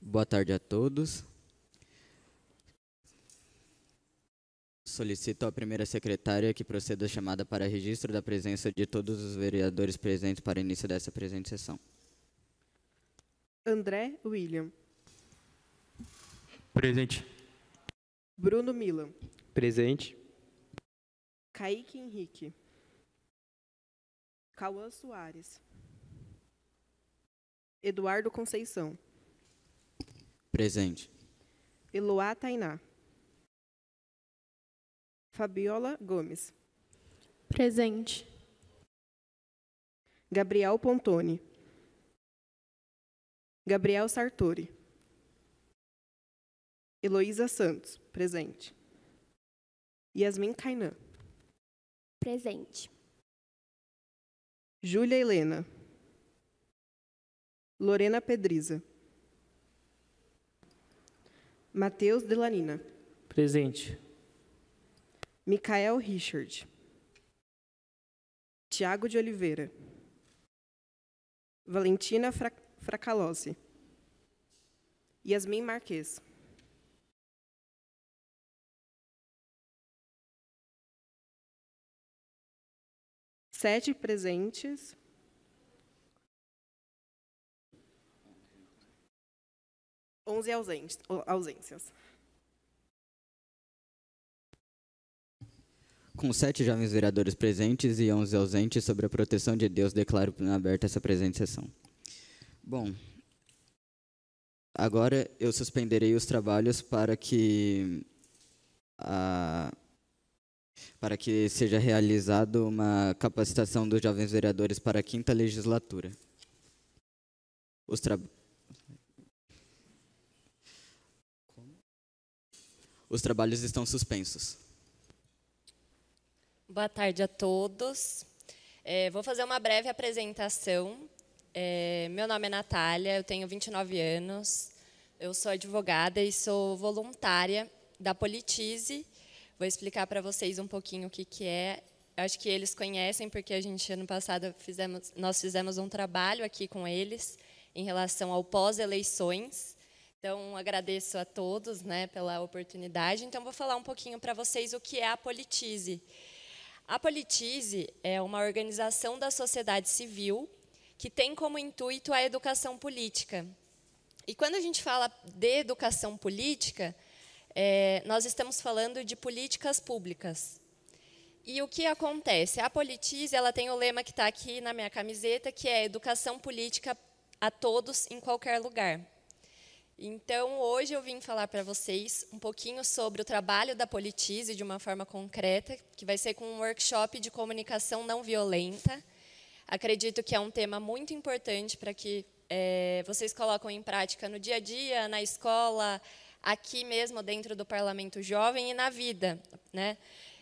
Boa tarde a todos. Solicito à primeira secretária que proceda a chamada para registro da presença de todos os vereadores presentes para início dessa presente sessão. André William. Presente. Bruno Milan. Presente. Kaique Henrique. Cauã Soares. Eduardo Conceição. Presente. Eloá Tainá. Fabiola Gomes. Presente. Gabriel Pontoni. Gabriel Sartori. Heloísa Santos. Presente. Yasmin Kainan. Presente. Júlia Helena. Lorena Pedriza. Matheus Delanina. Presente. Micael Richard. Tiago de Oliveira. Valentina Fracalossi. Yasmin Marques. Sete presentes. 11 ausências. Com 7 jovens vereadores presentes e 11 ausentes, sobre a proteção de Deus, declaro aberta essa presente sessão. Bom, agora eu suspenderei os trabalhos para que seja realizada uma capacitação dos jovens vereadores para a 5ª legislatura. Os trabalhos estão suspensos. Boa tarde a todos. Vou fazer uma breve apresentação. Meu nome é Natália, eu tenho 29 anos, eu sou advogada e sou voluntária da Politize. Vou explicar para vocês um pouquinho o que é. Acho que eles conhecem, porque ano passado nós fizemos um trabalho aqui com eles em relação ao pós-eleições. Então, agradeço a todos, né, pela oportunidade. Então, vou falar um pouquinho para vocês o que é a Politize. A Politize é uma organização da sociedade civil que tem como intuito a educação política. E quando a gente fala de educação política, nós estamos falando de políticas públicas. E o que acontece? A Politize, ela tem o lema que está aqui na minha camiseta, que é educação política a todos, em qualquer lugar. Então, hoje eu vim falar para vocês um pouquinho sobre o trabalho da Politize de uma forma concreta, que vai ser com um workshop de comunicação não violenta. Acredito que é um tema muito importante para que vocês colocam em prática no dia a dia, na escola, aqui mesmo dentro do Parlamento Jovem e na vida, né?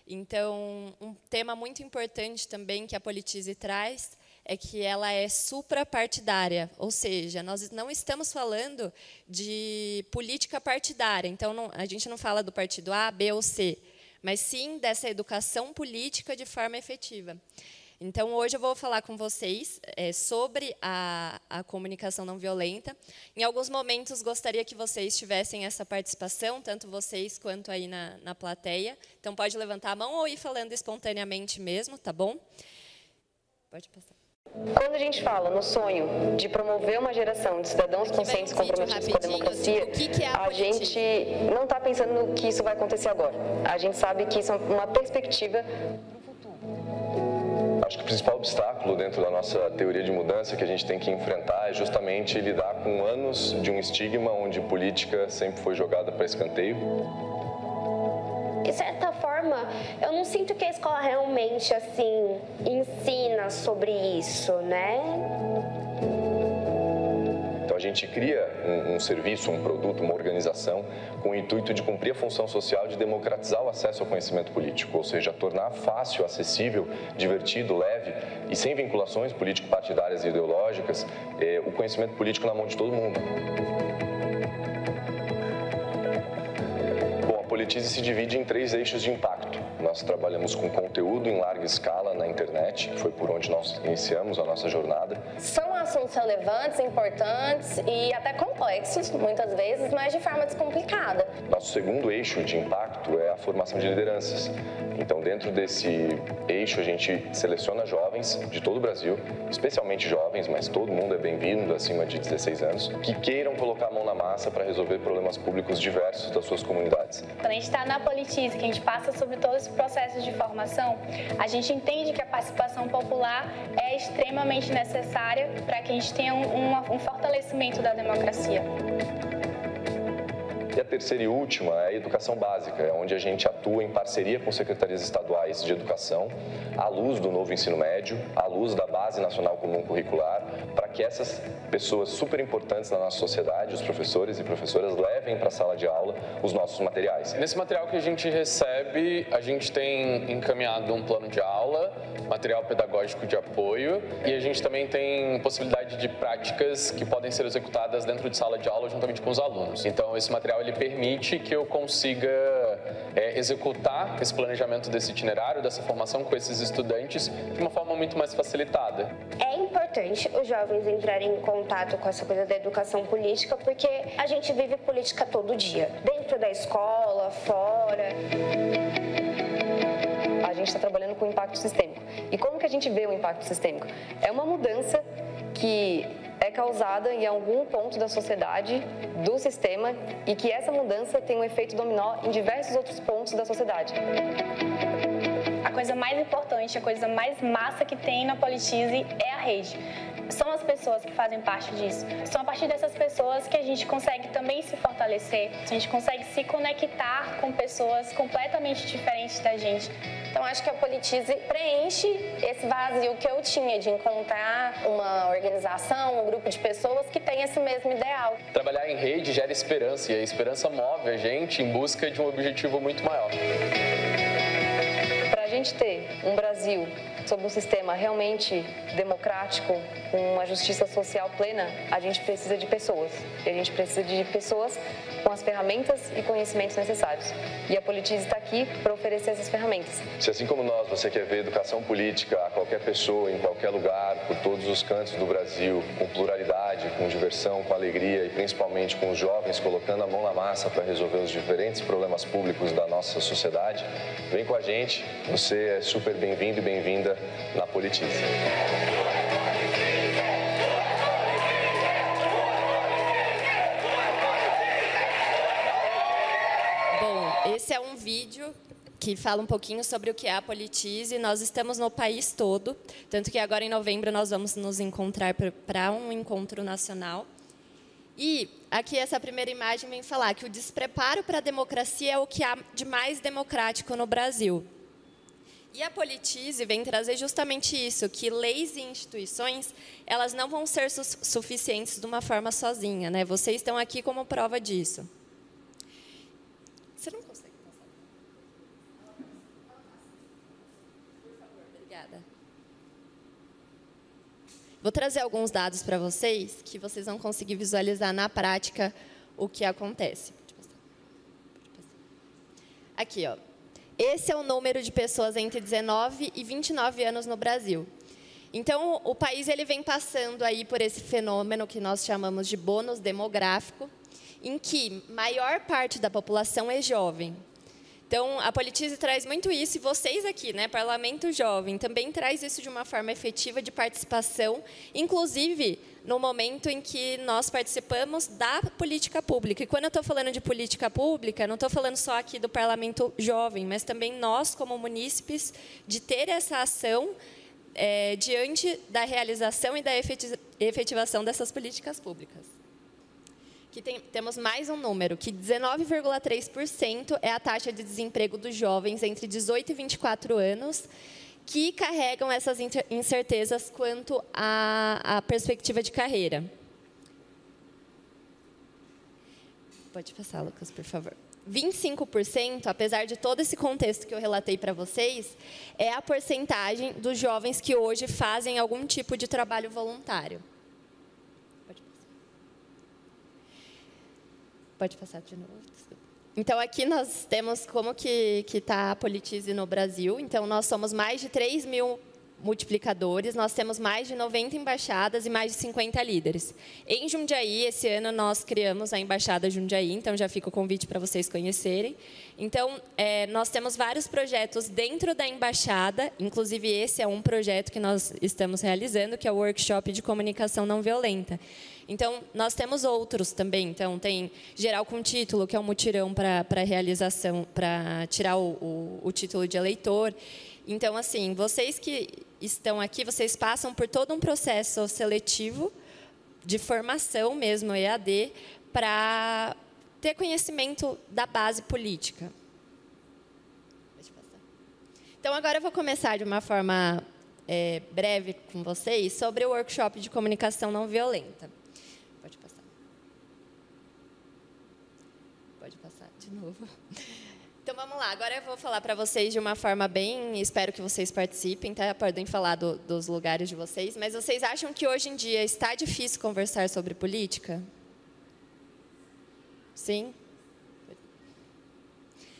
Então, um tema muito importante também que a Politize traz é que ela é suprapartidária, ou seja, nós não estamos falando de política partidária. Então, a gente não fala do partido A, B ou C, mas sim dessa educação política de forma efetiva. Então, hoje eu vou falar com vocês sobre a comunicação não violenta. Em alguns momentos, gostaria que vocês tivessem essa participação, tanto vocês quanto aí na plateia. Então, pode levantar a mão ou ir falando espontaneamente mesmo, tá bom? Pode passar. Quando a gente fala no sonho de promover uma geração de cidadãos conscientes e comprometidos com a democracia, a gente não está pensando que isso vai acontecer agora. A gente sabe que isso é uma perspectiva para o futuro. Acho que o principal obstáculo dentro da nossa teoria de mudança que a gente tem que enfrentar é justamente lidar com anos de um estigma onde política sempre foi jogada para escanteio. De certa forma, eu não sinto que a escola realmente, assim, ensina sobre isso, né? Então, a gente cria um serviço, um produto, uma organização com o intuito de cumprir a função social de democratizar o acesso ao conhecimento político, ou seja, tornar fácil, acessível, divertido, leve e sem vinculações político-partidárias e ideológicas o conhecimento político na mão de todo mundo. A Politize se divide em 3 eixos de impacto. Nós trabalhamos com conteúdo em larga escala na internet, que foi por onde nós iniciamos a nossa jornada. São assuntos relevantes, importantes e até complexos, muitas vezes, mas de forma descomplicada. Nosso segundo eixo de impacto é a formação de lideranças. Então, dentro desse eixo, a gente seleciona jovens de todo o Brasil, especialmente jovens, mas todo mundo é bem-vindo, acima de 16 anos, que queiram colocar a mão na massa para resolver problemas públicos diversos das suas comunidades. Quando a gente está na Politize, que a gente passa sobre todo esse processo de formação, a gente entende que a participação popular é extremamente necessária para que a gente tenha um fortalecimento da democracia. E a terceira e última é a educação básica, é onde a gente atua em parceria com secretarias estaduais de educação, à luz do novo ensino médio, à luz da Base Nacional Comum Curricular, para que essas pessoas super importantes na nossa sociedade, os professores e professoras, levem para a sala de aula os nossos materiais. Nesse material que a gente recebe, a gente tem encaminhado um plano de aula, material pedagógico de apoio, e a gente também tem possibilidade de práticas que podem ser executadas dentro de sala de aula juntamente com os alunos. Então, esse material ele permite que eu consiga executar esse planejamento desse itinerário, dessa formação com esses estudantes de uma forma muito mais facilitada. É importante os jovens entrarem em contato com essa coisa da educação política, porque a gente vive política todo dia, dentro da escola, fora. A gente está trabalhando com impacto sistêmico. E como que a gente vê o impacto sistêmico? É uma mudança que é causada em algum ponto da sociedade, do sistema, e que essa mudança tem um efeito dominó em diversos outros pontos da sociedade. A coisa mais importante, a coisa mais massa que tem na Politize é a rede. São as pessoas que fazem parte disso. São a partir dessas pessoas que a gente consegue também se fortalecer, a gente consegue se conectar com pessoas completamente diferentes da gente. Então, acho que a Politize preenche esse vazio que eu tinha de encontrar uma organização, um grupo de pessoas que tem esse mesmo ideal. Trabalhar em rede gera esperança, e a esperança move a gente em busca de um objetivo muito maior. Para a gente ter um Brasil sob um sistema realmente democrático, com uma justiça social plena, a gente precisa de pessoas. E a gente precisa de pessoas com as ferramentas e conhecimentos necessários. E a Politize está aqui para oferecer essas ferramentas. Se assim como nós, você quer ver educação política a qualquer pessoa, em qualquer lugar, por todos os cantos do Brasil, com pluralidade, com diversão, com alegria e principalmente com os jovens colocando a mão na massa para resolver os diferentes problemas públicos da nossa sociedade, vem com a gente, você é super bem-vindo e bem-vinda na Politize. Bom, esse é um vídeo que fala um pouquinho sobre o que é a Politize. Nós estamos no país todo, tanto que agora em novembro nós vamos nos encontrar para um encontro nacional. E aqui essa primeira imagem vem falar que o despreparo para a democracia é o que há de mais democrático no Brasil. E a Politize vem trazer justamente isso, que leis e instituições, elas não vão ser suficientes de uma forma sozinha, né? Vocês estão aqui como prova disso. Você não consegue passar? Por favor, obrigada. Vou trazer alguns dados para vocês, que vocês vão conseguir visualizar na prática o que acontece. Aqui, ó. Esse é o número de pessoas entre 19 e 29 anos no Brasil. Então, o país ele vem passando aí por esse fenômeno que nós chamamos de bônus demográfico, em que maior parte da população é jovem. Então, a Politize traz muito isso, e vocês aqui, né, Parlamento Jovem, também traz isso de uma forma efetiva de participação, inclusive no momento em que nós participamos da política pública. E quando eu estou falando de política pública, não estou falando só aqui do Parlamento Jovem, mas também nós, como munícipes, de ter essa ação diante da realização e da efetivação dessas políticas públicas. Aqui temos mais um número, que 19,3% é a taxa de desemprego dos jovens entre 18 e 24 anos, que carregam essas incertezas quanto à perspectiva de carreira. Pode passar, Lucas, por favor. 25%, apesar de todo esse contexto que eu relatei para vocês, é a porcentagem dos jovens que hoje fazem algum tipo de trabalho voluntário. Pode passar de novo. Então, aqui nós temos como que está a Politize no Brasil. Então, nós somos mais de 3 mil multiplicadores, nós temos mais de 90 embaixadas e mais de 50 líderes. Em Jundiaí, esse ano, nós criamos a Embaixada Jundiaí, então já fica o convite para vocês conhecerem. Então, nós temos vários projetos dentro da Embaixada, inclusive esse é um projeto que nós estamos realizando, que é o Workshop de Comunicação Não Violenta. Então, nós temos outros também. Então, tem Geral com Título, que é um mutirão para realização, para tirar o título de eleitor. Então, assim, vocês que estão aqui, vocês passam por todo um processo seletivo de formação mesmo, EAD, para ter conhecimento da base política. Então, agora eu vou começar de uma forma breve com vocês sobre o workshop de comunicação não violenta. Pode passar. Pode passar de novo. Então, vamos lá. Agora eu vou falar para vocês de uma forma bem... Espero que vocês participem, tá? Podem falar dos lugares de vocês. Mas vocês acham que hoje em dia está difícil conversar sobre política? Sim?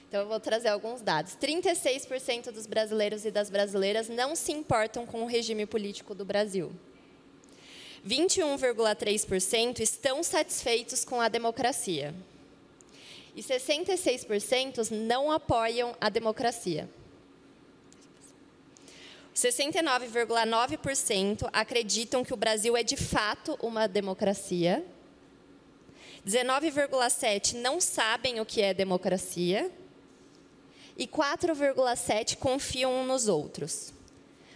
Então, eu vou trazer alguns dados. 36% dos brasileiros e das brasileiras não se importam com o regime político do Brasil. 21,3% estão satisfeitos com a democracia. E 66% não apoiam a democracia. 69,9% acreditam que o Brasil é, de fato, uma democracia. 19,7% não sabem o que é democracia. E 4,7% confiam uns nos outros.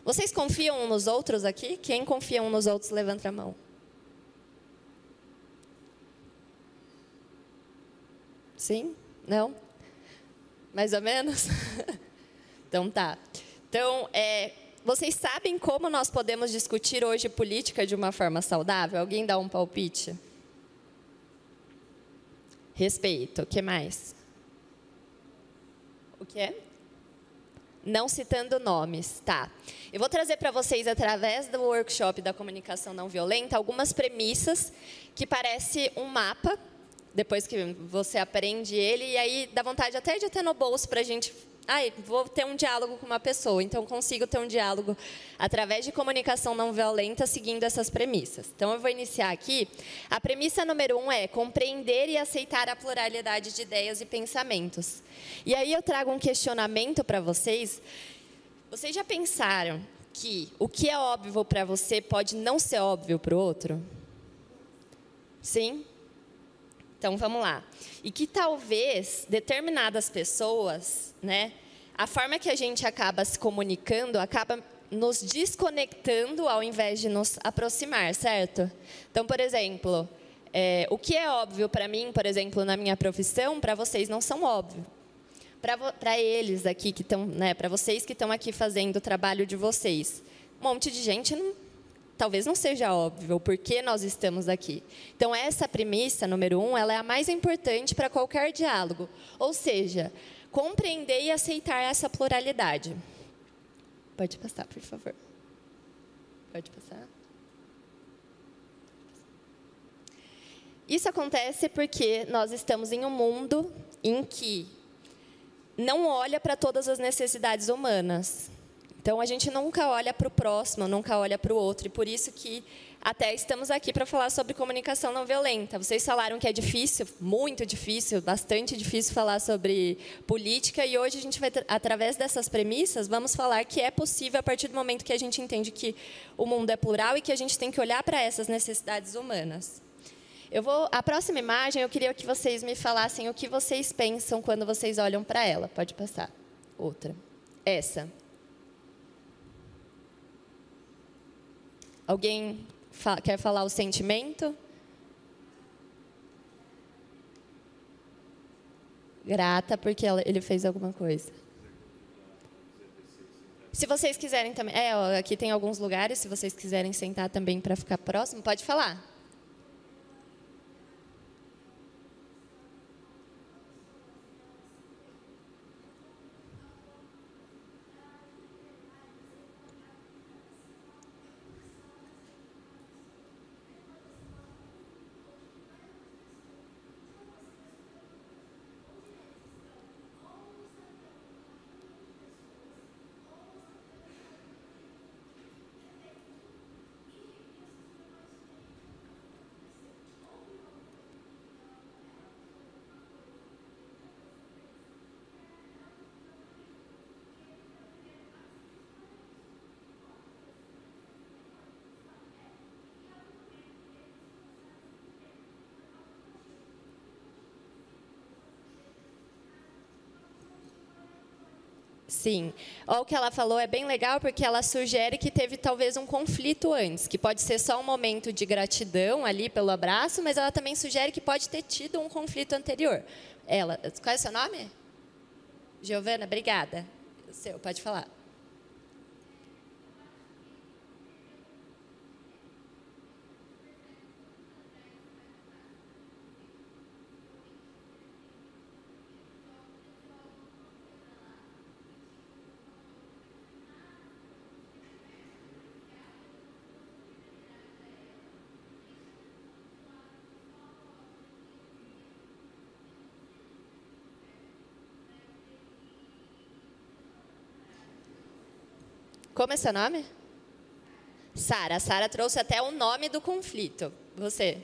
Vocês confiam uns nos outros aqui? Quem confia uns nos outros, levanta a mão. Sim? Não? Mais ou menos? Então, tá. Então, vocês sabem como nós podemos discutir hoje política de uma forma saudável? Alguém dá um palpite? Respeito. O que mais? O que é? Não citando nomes. Tá. Eu vou trazer para vocês, através do workshop da comunicação não violenta, algumas premissas que parece um mapa, depois que você aprende ele, e aí dá vontade até de ter no bolso para a gente... vou ter um diálogo com uma pessoa, então consigo ter um diálogo através de comunicação não violenta, seguindo essas premissas. Então, eu vou iniciar aqui. A premissa número 1 é compreender e aceitar a pluralidade de ideias e pensamentos. E aí eu trago um questionamento para vocês. Vocês já pensaram que o que é óbvio para você pode não ser óbvio para o outro? Sim? Então, vamos lá. E que talvez determinadas pessoas, né, a forma que a gente acaba se comunicando acaba nos desconectando ao invés de nos aproximar, certo? Então, por exemplo, o que é óbvio para mim, por exemplo, na minha profissão, para vocês não são óbvio. Para eles aqui que estão, né, para vocês que estão aqui fazendo o trabalho de vocês, um monte de gente talvez não seja óbvio por que nós estamos aqui. Então, essa premissa, número 1, ela é a mais importante para qualquer diálogo. Ou seja, compreender e aceitar essa pluralidade. Pode passar, por favor. Pode passar. Isso acontece porque nós estamos em um mundo em que não olha para todas as necessidades humanas. Então, a gente nunca olha para o próximo, nunca olha para o outro. E por isso que até estamos aqui para falar sobre comunicação não violenta. Vocês falaram que é difícil, muito difícil, bastante difícil falar sobre política. E hoje a gente vai, através dessas premissas, vamos falar que é possível a partir do momento que a gente entende que o mundo é plural e que a gente tem que olhar para essas necessidades humanas. A próxima imagem, eu queria que vocês me falassem o que vocês pensam quando vocês olham para ela. Pode passar. Outra. Essa. Alguém quer falar o sentimento? Grata porque ele fez alguma coisa. Se vocês quiserem também... aqui tem alguns lugares, se vocês quiserem sentar também para ficar próximo, pode falar. Sim. Ó, o que ela falou é bem legal, porque ela sugere que teve talvez um conflito antes, que pode ser só um momento de gratidão ali pelo abraço, mas ela também sugere que pode ter tido um conflito anterior. Qual é o seu nome? Giovana, obrigada. O seu, pode falar. Como é seu nome? Sara. A Sara trouxe até o nome do conflito. Você?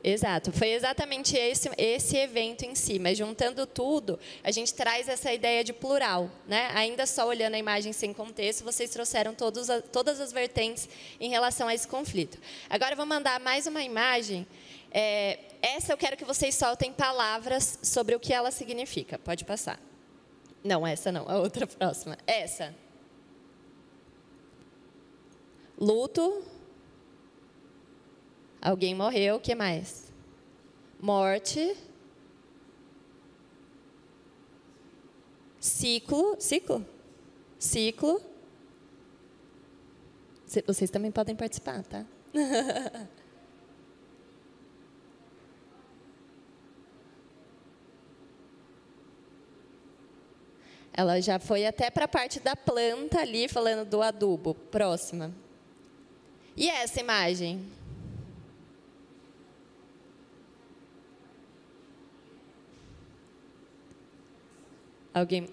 Exato, foi exatamente esse evento em si, mas juntando tudo, a gente traz essa ideia de plural, né? Ainda só olhando a imagem sem contexto, vocês trouxeram todas as vertentes em relação a esse conflito. Agora eu vou mandar mais uma imagem. Essa eu quero que vocês soltem palavras sobre o que ela significa. Pode passar. Não, essa não, a outra próxima. Essa. Luto. Alguém morreu, o que mais? Morte. Ciclo. Vocês também podem participar, tá? Ela já foi até para a parte da planta ali, falando do adubo. Próxima. E essa imagem? Alguém?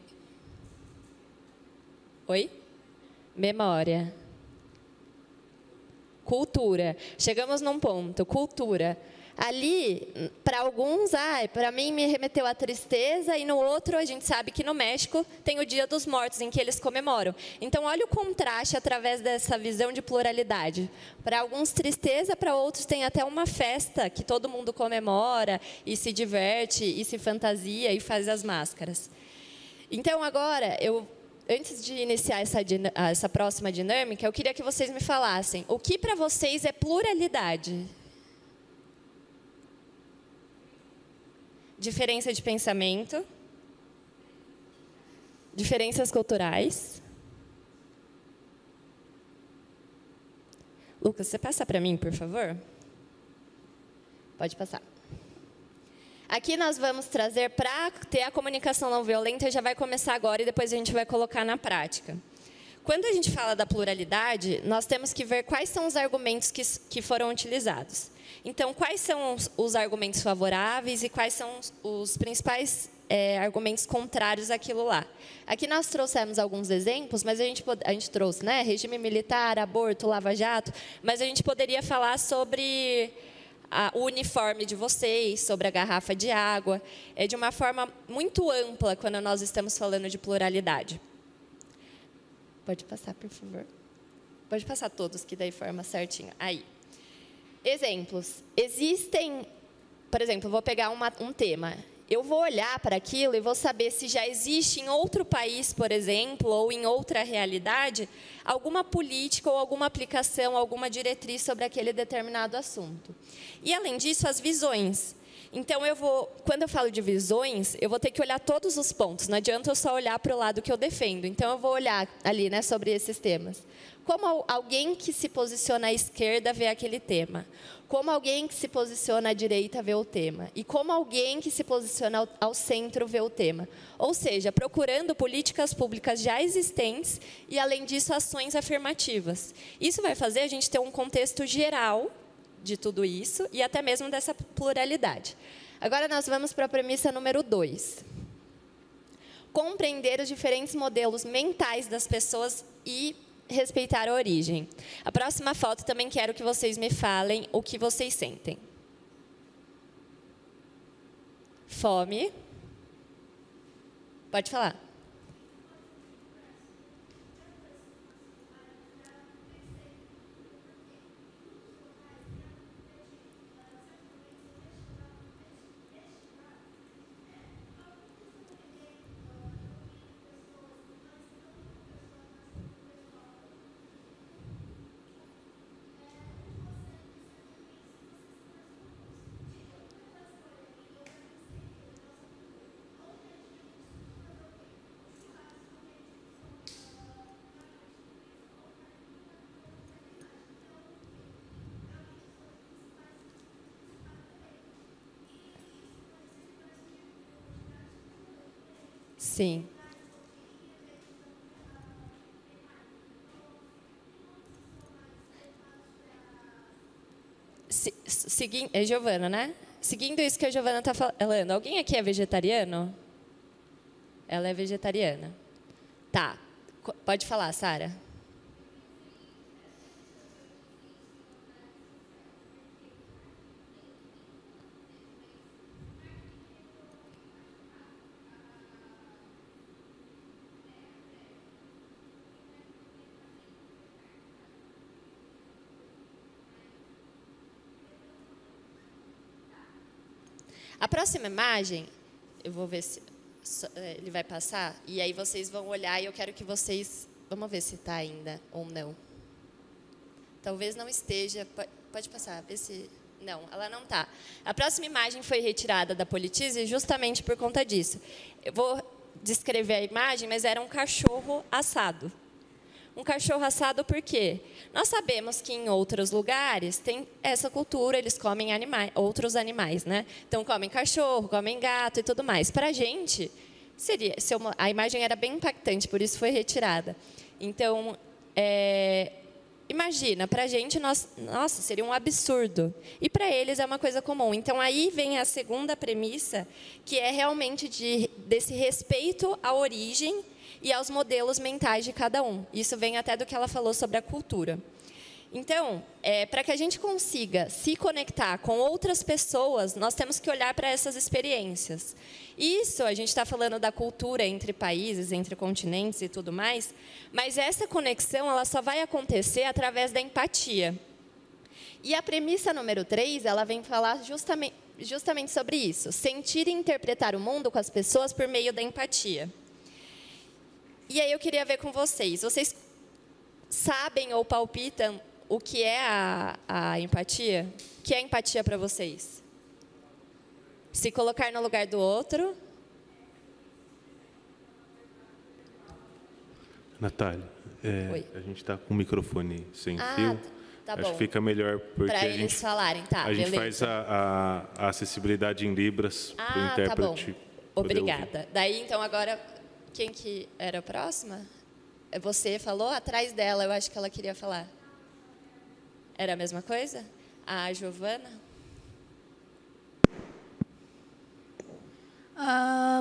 Oi? Memória. Cultura. Chegamos num ponto. Cultura. Ali, para alguns, para mim me remeteu à tristeza, e no outro, a gente sabe que no México tem o Dia dos Mortos, em que eles comemoram. Então, olha o contraste através dessa visão de pluralidade. Para alguns, tristeza, para outros, tem até uma festa que todo mundo comemora, e se diverte, e se fantasia, e faz as máscaras. Então, agora, antes de iniciar essa próxima dinâmica, eu queria que vocês me falassem o que para vocês é pluralidade? Diferença de pensamento, diferenças culturais. Lucas, você passa para mim, por favor? Pode passar. Aqui nós vamos trazer, para ter a comunicação não violenta, já vai começar agora e depois a gente vai colocar na prática. Quando a gente fala da pluralidade, nós temos que ver quais são os argumentos que foram utilizados. Então, quais são os argumentos favoráveis e quais são os principais argumentos contrários àquilo lá. Aqui nós trouxemos alguns exemplos, mas a gente trouxe, né, regime militar, aborto, lava-jato, mas a gente poderia falar sobre o uniforme de vocês, sobre a garrafa de água, de uma forma muito ampla quando nós estamos falando de pluralidade. Pode passar, por favor. Pode passar todos, que daí forma certinho. Aí. Exemplos. Existem, por exemplo, vou pegar um tema. Eu vou olhar para aquilo e vou saber se já existe em outro país, por exemplo, ou em outra realidade, alguma política ou alguma aplicação, alguma diretriz sobre aquele determinado assunto. E, além disso, as visões. Então, quando eu falo de visões, eu vou ter que olhar todos os pontos. Não adianta eu só olhar para o lado que eu defendo. Então, eu vou olhar ali, né, sobre esses temas. Como alguém que se posiciona à esquerda vê aquele tema. Como alguém que se posiciona à direita vê o tema. E como alguém que se posiciona ao centro vê o tema. Ou seja, procurando políticas públicas já existentes e, além disso, ações afirmativas. Isso vai fazer a gente ter um contexto geral de tudo isso e até mesmo dessa pluralidade. Agora, nós vamos para a premissa número 2. Compreender os diferentes modelos mentais das pessoas e respeitar a origem. A próxima foto também quero que vocês me falem o que vocês sentem. fome. Pode falar. Sim. Seguindo, é Giovana, né? Seguindo isso que a Giovana está falando, alguém aqui é vegetariano? Ela é vegetariana. Tá. Pode falar, Sara. A próxima imagem, eu vou ver se ele vai passar, e aí vocês vão olhar e eu quero que vocês... Vamos ver se está ainda ou não. Talvez não esteja. Pode passar, ver se... Não, ela não está. A próxima imagem foi retirada da Politize justamente por conta disso. Eu vou descrever a imagem, mas era um cachorro assado. Um cachorro assado por quê? Nós sabemos que em outros lugares tem essa cultura, eles comem outros animais, né? Então, comem cachorro, comem gato e tudo mais. Para a gente, a imagem era bem impactante, por isso foi retirada. Então, imagina, para a gente, nossa, seria um absurdo. E para eles é uma coisa comum. Então, aí vem a segunda premissa, que é realmente desse respeito à origem e aos modelos mentais de cada um. Isso vem até do que ela falou sobre a cultura. Então, para que a gente consiga se conectar com outras pessoas, nós temos que olhar para essas experiências. Isso, a gente está falando da cultura entre países, entre continentes e tudo mais, mas essa conexão ela só vai acontecer através da empatia. E a premissa número 3, ela vem falar justamente sobre isso. Sentir e interpretar o mundo com as pessoas por meio da empatia. E aí eu queria ver com vocês. Vocês sabem ou palpitam o que é a empatia? O que é empatia para vocês? Se colocar no lugar do outro. Natália, a gente está com o microfone sem fio. Tá Acho bom. que fica melhor porque para eles falarem, tá? A gente beleza. faz a acessibilidade em libras para o intérprete. Tá bom. Obrigada. Daí, então, agora, quem que era a próxima? Você falou atrás dela, eu acho que ela queria falar. Era a mesma coisa? A Giovana?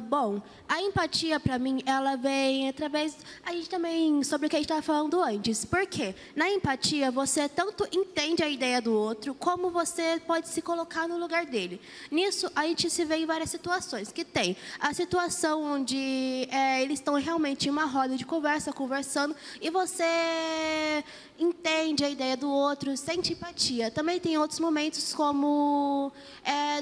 Bom, a empatia, para mim, ela vem através... A gente também, sobre o que a gente estava falando antes. Por quê? Na empatia, você tanto entende a ideia do outro, como você pode se colocar no lugar dele. Nisso, a gente se vê em várias situações. Que tem a situação onde eles estão realmente em uma roda de conversando, e você entende a ideia do outro, sente empatia. Também tem outros momentos, como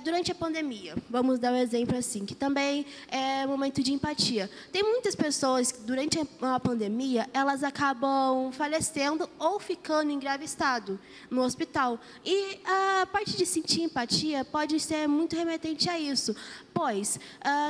durante a pandemia. Vamos dar um exemplo assim, que também é um momento de empatia. Tem muitas pessoas que, durante a pandemia, elas acabam falecendo ou ficando em grave estado no hospital. E a parte de sentir empatia pode ser muito remetente a isso. Pois,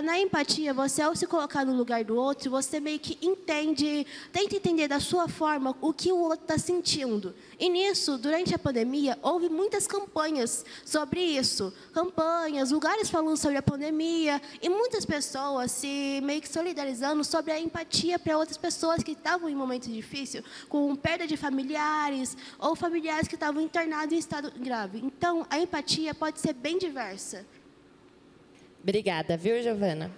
na empatia, você, ao se colocar no lugar do outro, você meio que tenta entender da sua forma o que o outro está sentindo. E nisso, durante a pandemia, houve muitas campanhas sobre isso. Campanhas, lugares falando sobre a pandemia, e muitas pessoas se meio que solidarizando sobre a empatia para outras pessoas que estavam em momento difícil, com perda de familiares, ou familiares que estavam internados em estado grave. Então, a empatia pode ser bem diversa. Obrigada, viu, Giovana?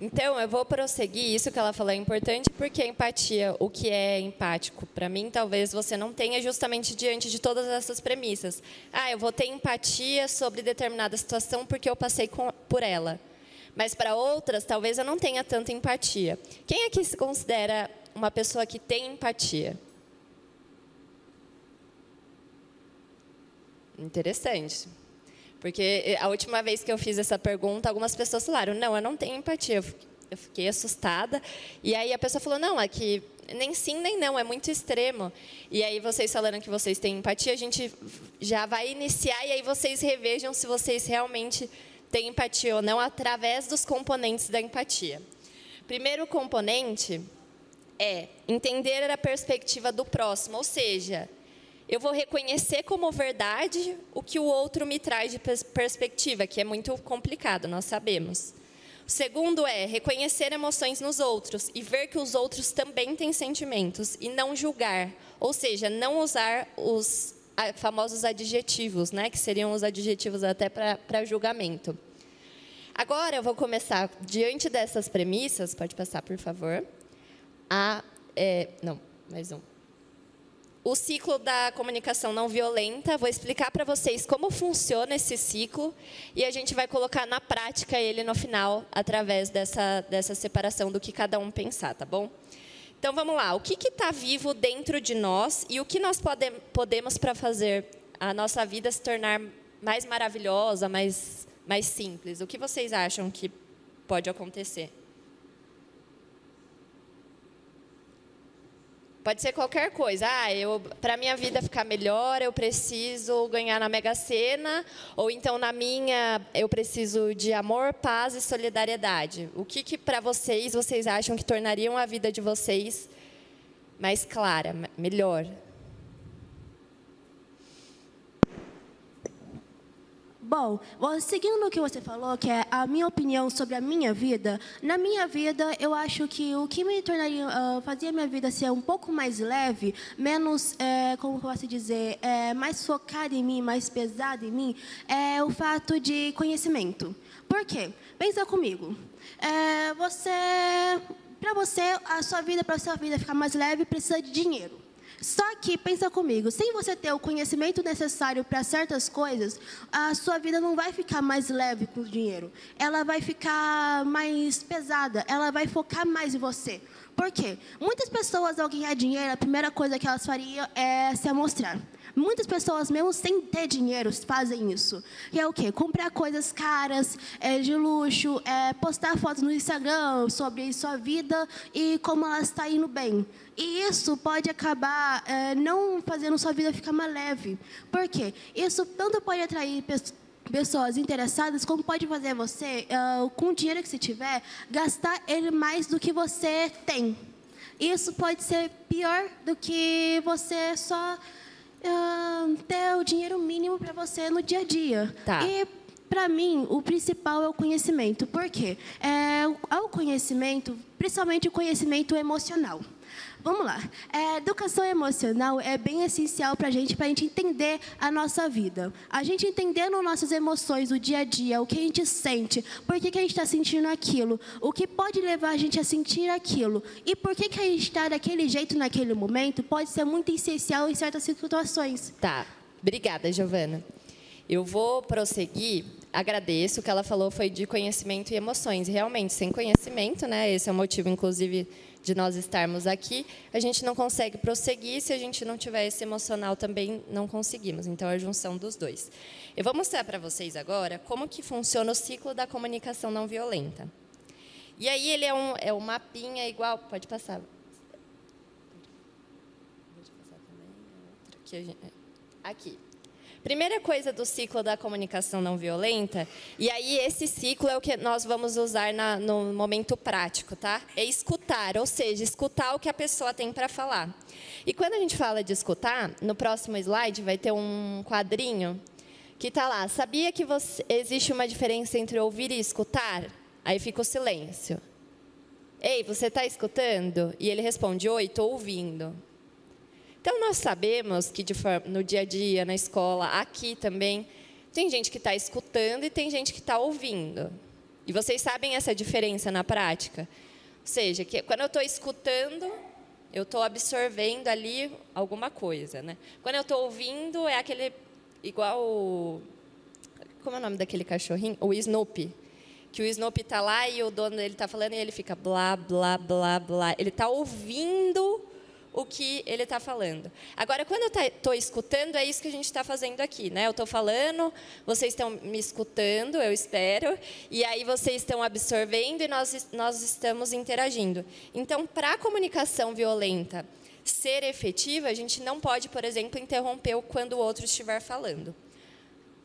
Então, eu vou prosseguir. Isso que ela falou é importante, porque a empatia, o que é empático, para mim, talvez você não tenha justamente diante de todas essas premissas. Eu vou ter empatia sobre determinada situação porque eu passei por ela. Mas para outras, talvez eu não tenha tanta empatia. Quem aqui se considera uma pessoa que tem empatia? Interessante. Porque a última vez que eu fiz essa pergunta, algumas pessoas falaram, não, eu não tenho empatia. Eu fiquei assustada. E aí a pessoa falou, não, é que nem sim, nem não, é muito extremo. E aí vocês falando que vocês têm empatia, a gente já vai iniciar e aí vocês revejam se vocês realmente têm empatia ou não através dos componentes da empatia. Primeiro componente é entender a perspectiva do próximo, ou seja, eu vou reconhecer como verdade o que o outro me traz de perspectiva, que é muito complicado, nós sabemos. O segundo é reconhecer emoções nos outros e ver que os outros também têm sentimentos e não julgar, ou seja, não usar os famosos adjetivos, né, que seriam os adjetivos até para julgamento. Agora eu vou começar, diante dessas premissas, pode passar, por favor, não, mais um. O ciclo da comunicação não violenta, vou explicar para vocês como funciona esse ciclo e a gente vai colocar na prática ele no final, através dessa separação do que cada um pensar, tá bom? Então, vamos lá. O que está vivo dentro de nós e o que nós podemos para fazer a nossa vida se tornar mais maravilhosa, mais simples? O que vocês acham que pode acontecer? Pode ser qualquer coisa. Para a minha vida ficar melhor, eu preciso ganhar na Mega Sena, ou então eu preciso de amor, paz e solidariedade. O que para vocês acham que tornariam a vida de vocês mais clara, melhor? Bom, seguindo o que você falou, que é a minha opinião sobre a minha vida, na minha vida, eu acho que o que me tornaria, fazia a minha vida ser um pouco mais leve, menos, como eu posso dizer, mais focada em mim, mais pesada em mim, é o fato de conhecimento. Por quê? Pensa comigo. Para sua vida ficar mais leve, precisa de dinheiro. Só que, pensa comigo, sem você ter o conhecimento necessário para certas coisas, a sua vida não vai ficar mais leve com o dinheiro. Ela vai ficar mais pesada, ela vai focar mais em você. Por quê? Muitas pessoas, ao ganhar dinheiro, a primeira coisa que elas fariam é se amostrar. Muitas pessoas, mesmo sem ter dinheiro, fazem isso. Que é o quê? Comprar coisas caras, de luxo, postar fotos no Instagram sobre sua vida e como ela está indo bem. E isso pode acabar não fazendo sua vida ficar mais leve. Por quê? Isso tanto pode atrair pessoas interessadas, como pode fazer você, com o dinheiro que você tiver, gastar ele mais do que você tem. Isso pode ser pior do que você só ter o dinheiro mínimo para você no dia a dia. Tá. E, para mim, o principal é o conhecimento. Por quê? O conhecimento, principalmente o conhecimento emocional. Vamos lá. A educação emocional é bem essencial para a gente entender a nossa vida. A gente entendendo nossas emoções do dia a dia, o que a gente sente, por que a gente está sentindo aquilo, o que pode levar a gente a sentir aquilo e por que a gente está daquele jeito naquele momento, pode ser muito essencial em certas situações. Tá. Obrigada, Giovana. Eu vou prosseguir. Agradeço. O que ela falou foi de conhecimento e emoções. Realmente, sem conhecimento, né? Esse é o motivo, inclusive, de nós estarmos aqui. A gente não consegue prosseguir. Se a gente não tiver esse emocional, também não conseguimos. Então, é a junção dos dois. Eu vou mostrar para vocês agora como que funciona o ciclo da comunicação não violenta. E aí, ele é um mapinha igual... Pode passar. Pode passar também. Aqui. Primeira coisa do ciclo da comunicação não violenta, e aí esse ciclo é o que nós vamos usar no momento prático, tá? É escutar, ou seja, escutar o que a pessoa tem para falar. E quando a gente fala de escutar, no próximo slide vai ter um quadrinho que está lá. Sabia que existe uma diferença entre ouvir e escutar? Aí fica o silêncio. Ei, você está escutando? E ele responde, oi, estou ouvindo. Então, nós sabemos que no dia a dia, na escola, aqui também, tem gente que está escutando e tem gente que está ouvindo. E vocês sabem essa diferença na prática? Ou seja, que quando eu estou escutando, eu estou absorvendo ali alguma coisa, né? Quando eu estou ouvindo, é aquele igual... Como é o nome daquele cachorrinho? O Snoopy. que o Snoopy está lá e o dono dele está falando e ele fica blá, blá, blá, blá. Ele está ouvindo o que ele está falando. Agora, quando eu estou escutando, é isso que a gente está fazendo aqui, né? Eu estou falando, vocês estão me escutando, eu espero, e aí vocês estão absorvendo e nós estamos interagindo. Então, para a comunicação violenta ser efetiva, a gente não pode, por exemplo, interromper quando o outro estiver falando.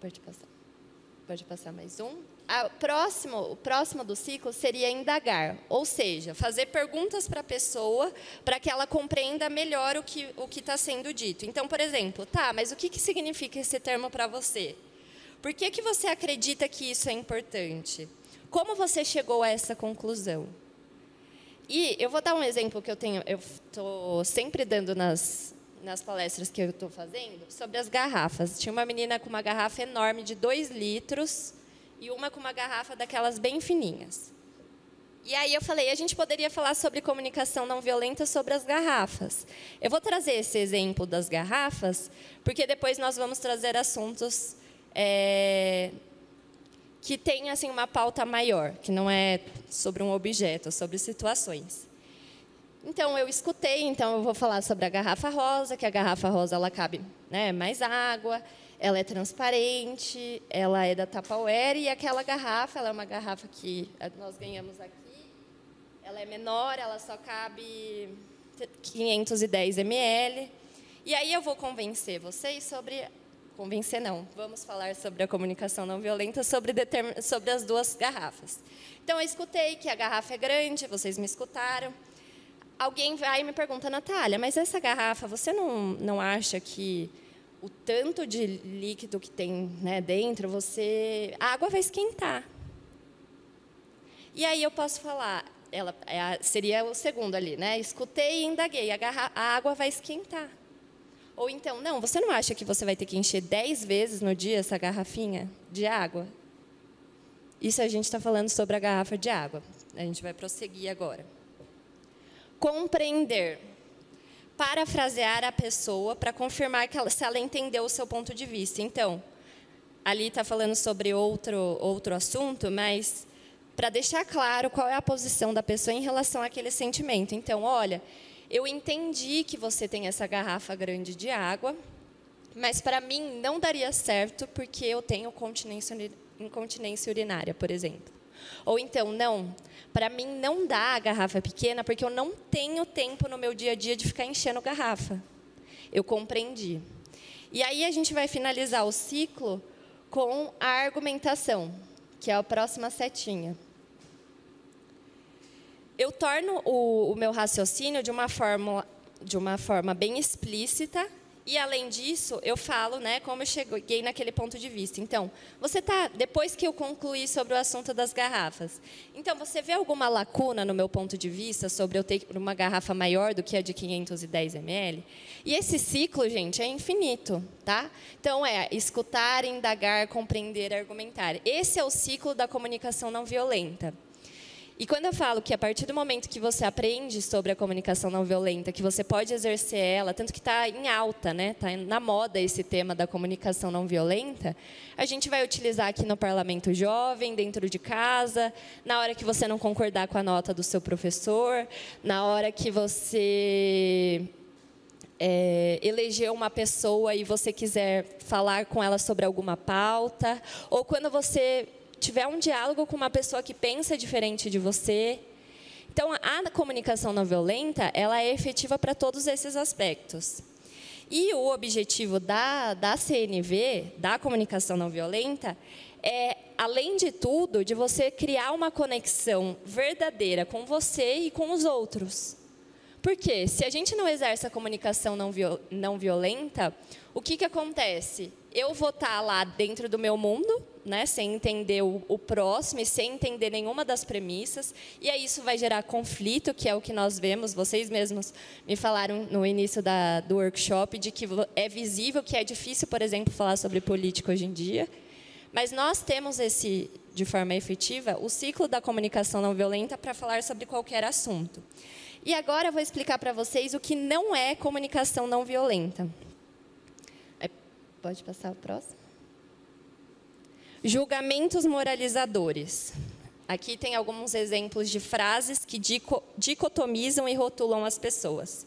Pode passar mais um. O próximo do ciclo seria indagar, ou seja, fazer perguntas para a pessoa para que ela compreenda melhor o que está sendo dito. Então, por exemplo, mas o que significa esse termo para você? Por que você acredita que isso é importante? Como você chegou a essa conclusão? E eu vou dar um exemplo que eu estou sempre dando nas palestras que eu estou fazendo, sobre as garrafas. Tinha uma menina com uma garrafa enorme de 2 litros, e uma com uma garrafa daquelas bem fininhas. E aí eu falei, a gente poderia falar sobre comunicação não violenta sobre as garrafas. Eu vou trazer esse exemplo das garrafas, porque depois nós vamos trazer assuntos que têm assim, uma pauta maior, que não é sobre um objeto, sobre situações. Então, eu escutei, eu vou falar sobre a garrafa rosa, que a garrafa rosa ela cabe, né, mais água, ela é transparente, ela é da Tupperware, e aquela garrafa, ela é uma garrafa que nós ganhamos aqui, ela é menor, ela só cabe 510 ml. E aí eu vou convencer vocês sobre... Convencer não, vamos falar sobre a comunicação não violenta, sobre as 2 garrafas. Então, eu escutei que a garrafa é grande, vocês me escutaram. Alguém vai e me pergunta, Natália, mas essa garrafa, você não acha que o tanto de líquido que tem, né, dentro, a água vai esquentar? E aí eu posso falar, seria o segundo ali, né? Escutei e indaguei, a água vai esquentar. Ou então, não, você não acha que você vai ter que encher 10 vezes no dia essa garrafinha de água? Isso a gente está falando sobre a garrafa de água. A gente vai prosseguir agora. Compreender. Parafrasear a pessoa para confirmar se ela entendeu o seu ponto de vista. Então, ali está falando sobre outro assunto, mas para deixar claro qual é a posição da pessoa em relação àquele sentimento. Então, olha, eu entendi que você tem essa garrafa grande de água, mas para mim não daria certo porque eu tenho incontinência urinária, por exemplo. Ou então, não, para mim não dá a garrafa pequena porque eu não tenho tempo no meu dia a dia de ficar enchendo garrafa. Eu compreendi. E aí a gente vai finalizar o ciclo com a argumentação, que é a próxima setinha. Eu torno o meu raciocínio de uma forma bem explícita e, além disso, eu falo, né, como eu cheguei naquele ponto de vista. Então, depois que eu concluí sobre o assunto das garrafas, então, você vê alguma lacuna no meu ponto de vista sobre eu ter uma garrafa maior do que a de 510 ml? E esse ciclo, gente, é infinito, tá? Então, é escutar, indagar, compreender, argumentar. Esse é o ciclo da comunicação não violenta. E quando eu falo que a partir do momento que você aprende sobre a comunicação não violenta, que você pode exercer ela, tanto que está em alta, né? Está na moda esse tema da comunicação não violenta, a gente vai utilizar aqui no Parlamento Jovem, dentro de casa, na hora que você não concordar com a nota do seu professor, na hora que você elegeu uma pessoa e você quiser falar com ela sobre alguma pauta, ou quando você tiver um diálogo com uma pessoa que pensa diferente de você. Então, a comunicação não violenta, ela é efetiva para todos esses aspectos. E o objetivo da CNV, da comunicação não violenta, é, além de tudo, de você criar uma conexão verdadeira com você e com os outros. Por quê? Se a gente não exerce a comunicação não violenta, o que acontece? Eu vou estar lá dentro do meu mundo, né, sem entender o próximo e sem entender nenhuma das premissas, e aí isso vai gerar conflito, que é o que nós vemos, vocês mesmos me falaram no início do workshop, de que é visível que é difícil, por exemplo, falar sobre política hoje em dia, mas nós temos de forma efetiva, o ciclo da comunicação não violenta para falar sobre qualquer assunto. E agora eu vou explicar para vocês o que não é comunicação não violenta. Pode passar o próximo? Julgamentos moralizadores. Aqui tem alguns exemplos de frases que dicotomizam e rotulam as pessoas.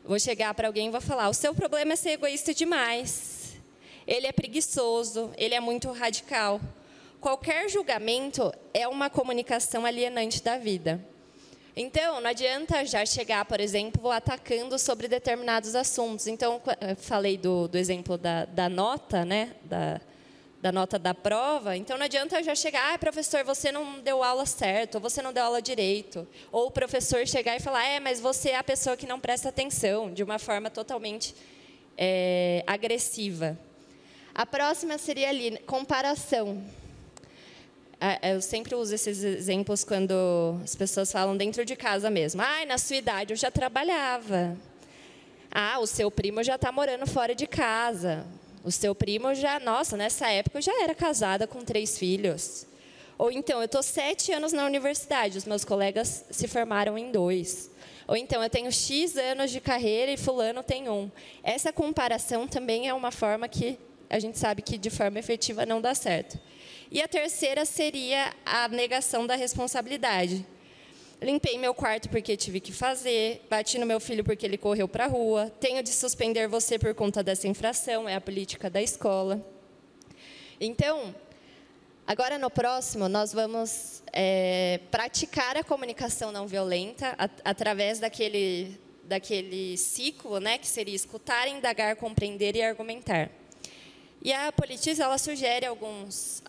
Vou chegar para alguém e vou falar: o seu problema é ser egoísta demais. Ele é preguiçoso, ele é muito radical. Qualquer julgamento é uma comunicação alienante da vida. Então, não adianta já chegar, por exemplo, atacando sobre determinados assuntos. Então, eu falei do exemplo da nota, né? Da nota da prova. Então, não adianta já chegar: professor, você não deu aula certo, ou você não deu aula direito. Ou o professor chegar e falar: mas você é a pessoa que não presta atenção, de uma forma totalmente agressiva. A próxima seria ali, comparação. Eu sempre uso esses exemplos quando as pessoas falam dentro de casa mesmo. Na sua idade eu já trabalhava. O seu primo já está morando fora de casa. O seu primo já, nossa, nessa época eu já era casada com 3 filhos. Ou então, eu estou 7 anos na universidade, os meus colegas se formaram em 2. Ou então, eu tenho X anos de carreira e fulano tem 1. Essa comparação também é uma forma que a gente sabe que de forma efetiva não dá certo. E a terceira seria a negação da responsabilidade. Limpei meu quarto porque tive que fazer, bati no meu filho porque ele correu para a rua, tenho de suspender você por conta dessa infração, é a política da escola. Então, agora no próximo, nós vamos praticar a comunicação não violenta através daquele ciclo, né, que seria escutar, indagar, compreender e argumentar. E a Politize, ela sugere alguns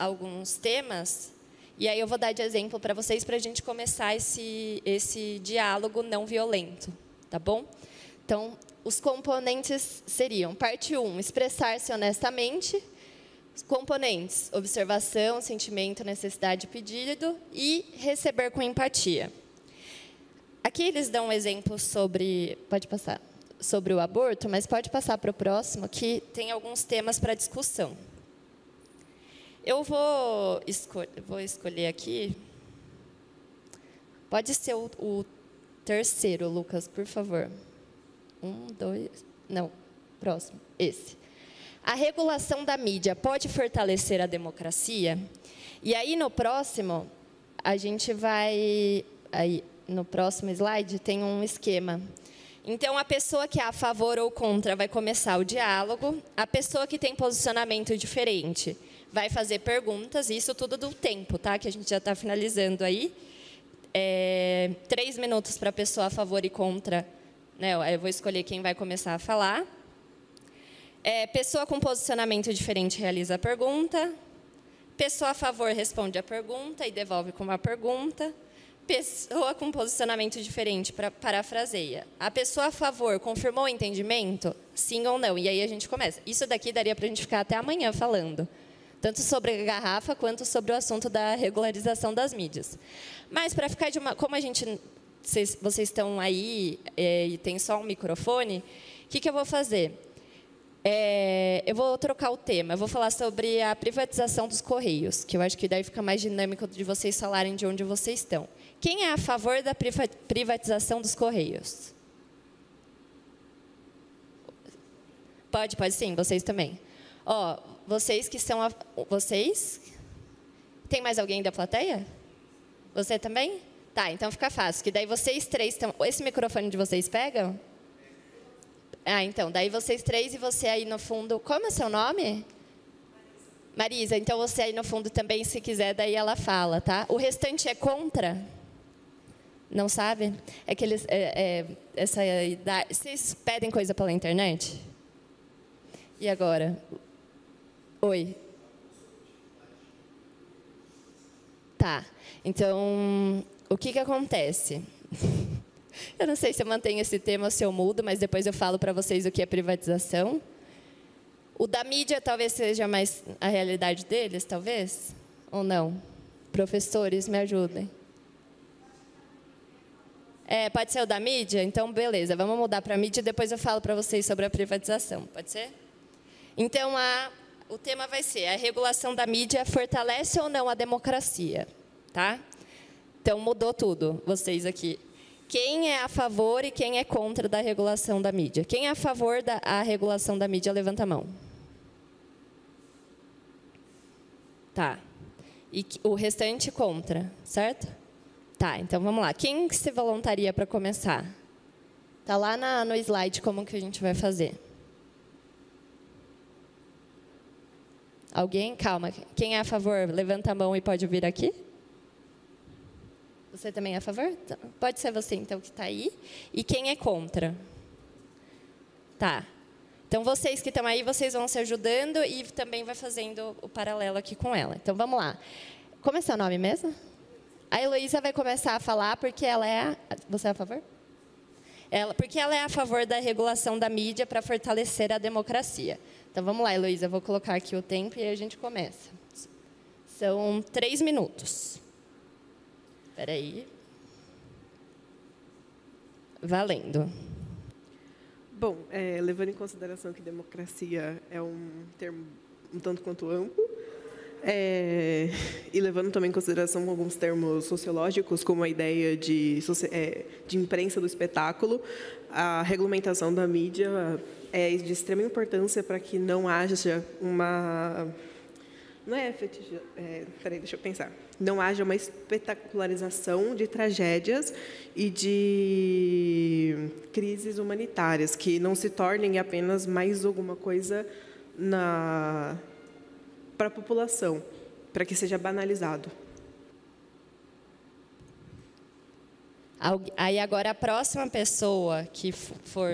temas, e aí eu vou dar de exemplo para vocês, para a gente começar esse diálogo não violento, tá bom? Então, os componentes seriam: parte 1, expressar-se honestamente. Os componentes: observação, sentimento, necessidade, pedido, e receber com empatia. Aqui eles dão um exemplo sobre... Pode passar. Sobre o aborto, mas pode passar para o próximo, que tem alguns temas para discussão. Eu vou escolher aqui. Pode ser o terceiro, Lucas, por favor. 1, 2... Não, próximo. Esse. A regulação da mídia pode fortalecer a democracia? E aí, no próximo, a gente vai... Aí, no próximo slide, tem um esquema. Então, a pessoa que é a favor ou contra vai começar o diálogo. A pessoa que tem posicionamento diferente vai fazer perguntas. Isso tudo do tempo, tá? Que a gente já está finalizando aí. 3 minutos para a pessoa a favor e contra. Né? Eu vou escolher quem vai começar a falar. Pessoa com posicionamento diferente realiza a pergunta. Pessoa a favor responde a pergunta e devolve com uma pergunta. Pessoa com posicionamento diferente parafraseia. A pessoa a favor confirmou o entendimento? Sim ou não? E aí a gente começa. Isso daqui daria para a gente ficar até amanhã falando. Tanto sobre a garrafa, quanto sobre o assunto da regularização das mídias. Mas, para ficar de uma... Como vocês estão aí e tem só um microfone, o que eu vou fazer? Eu vou trocar o tema. Eu vou falar sobre a privatização dos Correios, que eu acho que daí fica mais dinâmico de vocês falarem de onde vocês estão. Quem é a favor da privatização dos Correios? Pode sim, vocês também. Vocês que são... Vocês? Tem mais alguém da plateia? Você também? Tá, então fica fácil, que daí vocês 3 estão... Esse microfone de vocês pegam? Então, daí vocês 3 e você aí no fundo... Como é seu nome? Marisa, então você aí no fundo também, se quiser, daí ela fala, tá? O restante é contra? Não sabe? É que eles... essa idade... Vocês pedem coisa pela internet? E agora? Oi. Tá. Então, o que acontece? Eu não sei se eu mantenho esse tema ou se eu mudo, mas depois eu falo para vocês o que é privatização. O da mídia talvez seja mais a realidade deles, talvez? Ou não? Professores, me ajudem. Pode ser o da mídia? Então, beleza, vamos mudar para a mídia e depois eu falo para vocês sobre a privatização. Pode ser? Então, o tema vai ser: a regulação da mídia fortalece ou não a democracia? Tá? Então, mudou tudo, vocês aqui. Quem é a favor e quem é contra da regulação da mídia? Quem é a favor da regulação da mídia, levanta a mão. Tá. e o restante contra, certo? Tá, então vamos lá. Quem se voluntaria para começar? Tá lá no slide como que a gente vai fazer. Alguém? Calma. Quem é a favor, levanta a mão e pode vir aqui. Você também é a favor? Pode ser você, então, que está aí. E quem é contra? Tá. Então, vocês que estão aí, vocês vão se ajudando e também vai fazendo o paralelo aqui com ela. Então, vamos lá. Como é seu nome mesmo? A Heloísa vai começar a falar porque ela é... Você é a favor? Porque ela é a favor da regulação da mídia para fortalecer a democracia. Então, vamos lá, Heloísa. Eu vou colocar aqui o tempo e a gente começa. São 3 minutos. Espera aí. Valendo. Bom, levando em consideração que democracia é um termo um tanto quanto amplo, e levando também em consideração alguns termos sociológicos, como a ideia de imprensa do espetáculo, a regulamentação da mídia é de extrema importância para que não haja uma... Não é fetiche... Peraí, deixa eu pensar. Não haja uma espetacularização de tragédias e de crises humanitárias, que não se tornem apenas mais alguma coisa para a população, para que seja banalizado. Aí agora a próxima pessoa que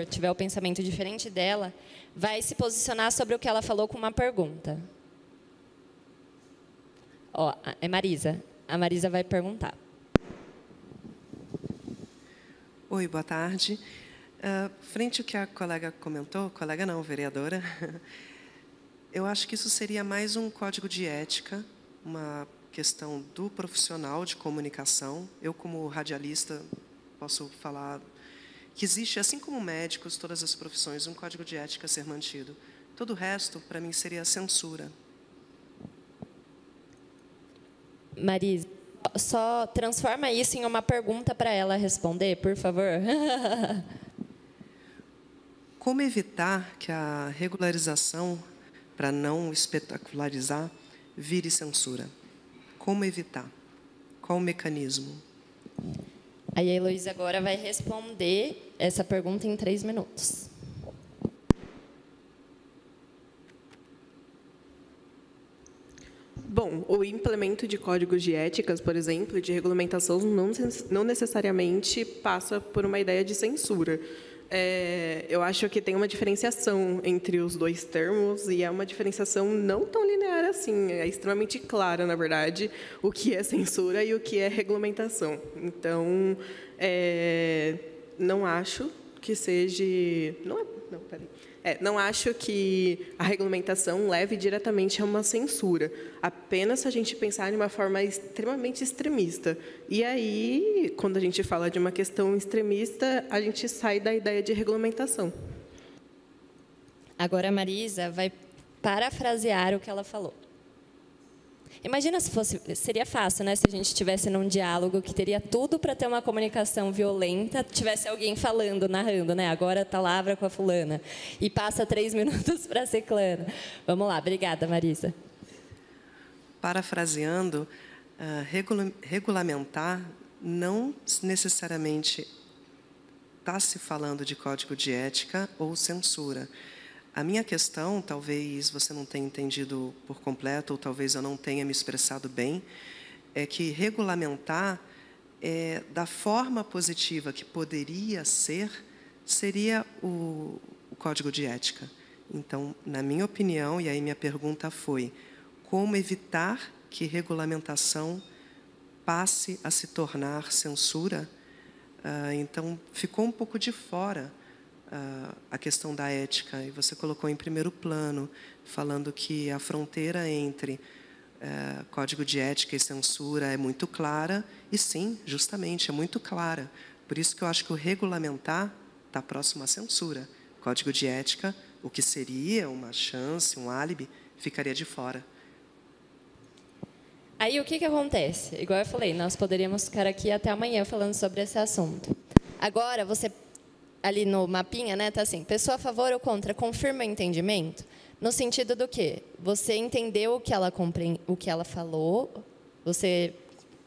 tiver o pensamento diferente dela vai se posicionar sobre o que ela falou com uma pergunta. Ó, é Marisa. A Marisa vai perguntar. Oi, boa tarde. Frente ao que a colega comentou, colega não, vereadora, eu acho que isso seria mais um código de ética, uma questão do profissional de comunicação. Eu, como radialista, posso falar que existe, assim como médicos, todas as profissões, um código de ética a ser mantido. Todo o resto, para mim, seria censura. Marisa, só transforma isso em uma pergunta para ela responder, por favor. Como evitar que a regularização, para não espetacularizar, vire censura? Como evitar? Qual o mecanismo? Aí a Heloísa agora vai responder essa pergunta em 3 minutos. Bom, o implemento de códigos de éticas, por exemplo, de regulamentação, não necessariamente passa por uma ideia de censura. Eu acho que tem uma diferenciação entre os dois termos, e é uma diferenciação não tão linear assim. É extremamente clara, na verdade, o que é censura e o que é regulamentação. Então, não acho que seja... Não acho que a regulamentação leve diretamente a uma censura, apenas se a gente pensar de uma forma extremamente extremista. E aí, quando a gente fala de uma questão extremista, a gente sai da ideia de regulamentação. Agora a Marisa vai parafrasear o que ela falou. Imagina se seria fácil, né, se a gente estivesse num diálogo que teria tudo para ter uma comunicação violenta, tivesse alguém falando, narrando, né? Agora a palavra com a fulana e passa 3 minutos para a ciclana. Vamos lá, obrigada, Marisa. Parafraseando, regulamentar não necessariamente está se falando de código de ética ou censura. A minha questão, talvez você não tenha entendido por completo, ou talvez eu não tenha me expressado bem, é que regulamentar, da forma positiva que poderia ser, seria o código de ética. Então, na minha opinião, e aí minha pergunta foi, como evitar que regulamentação passe a se tornar censura? Então, ficou um pouco de fora a questão da ética, e você colocou em primeiro plano, falando que a fronteira entre código de ética e censura é muito clara, e sim, justamente, é muito clara. Por isso que eu acho que o regulamentar está próximo à censura. Código de ética, o que seria uma chance, um álibi, ficaria de fora. Aí o que acontece? Igual eu falei, nós poderíamos ficar aqui até amanhã falando sobre esse assunto. Agora, você... Ali no mapinha, né, tá assim, pessoa a favor ou contra, confirma o entendimento? No sentido do quê? Você entendeu o que ela falou, Você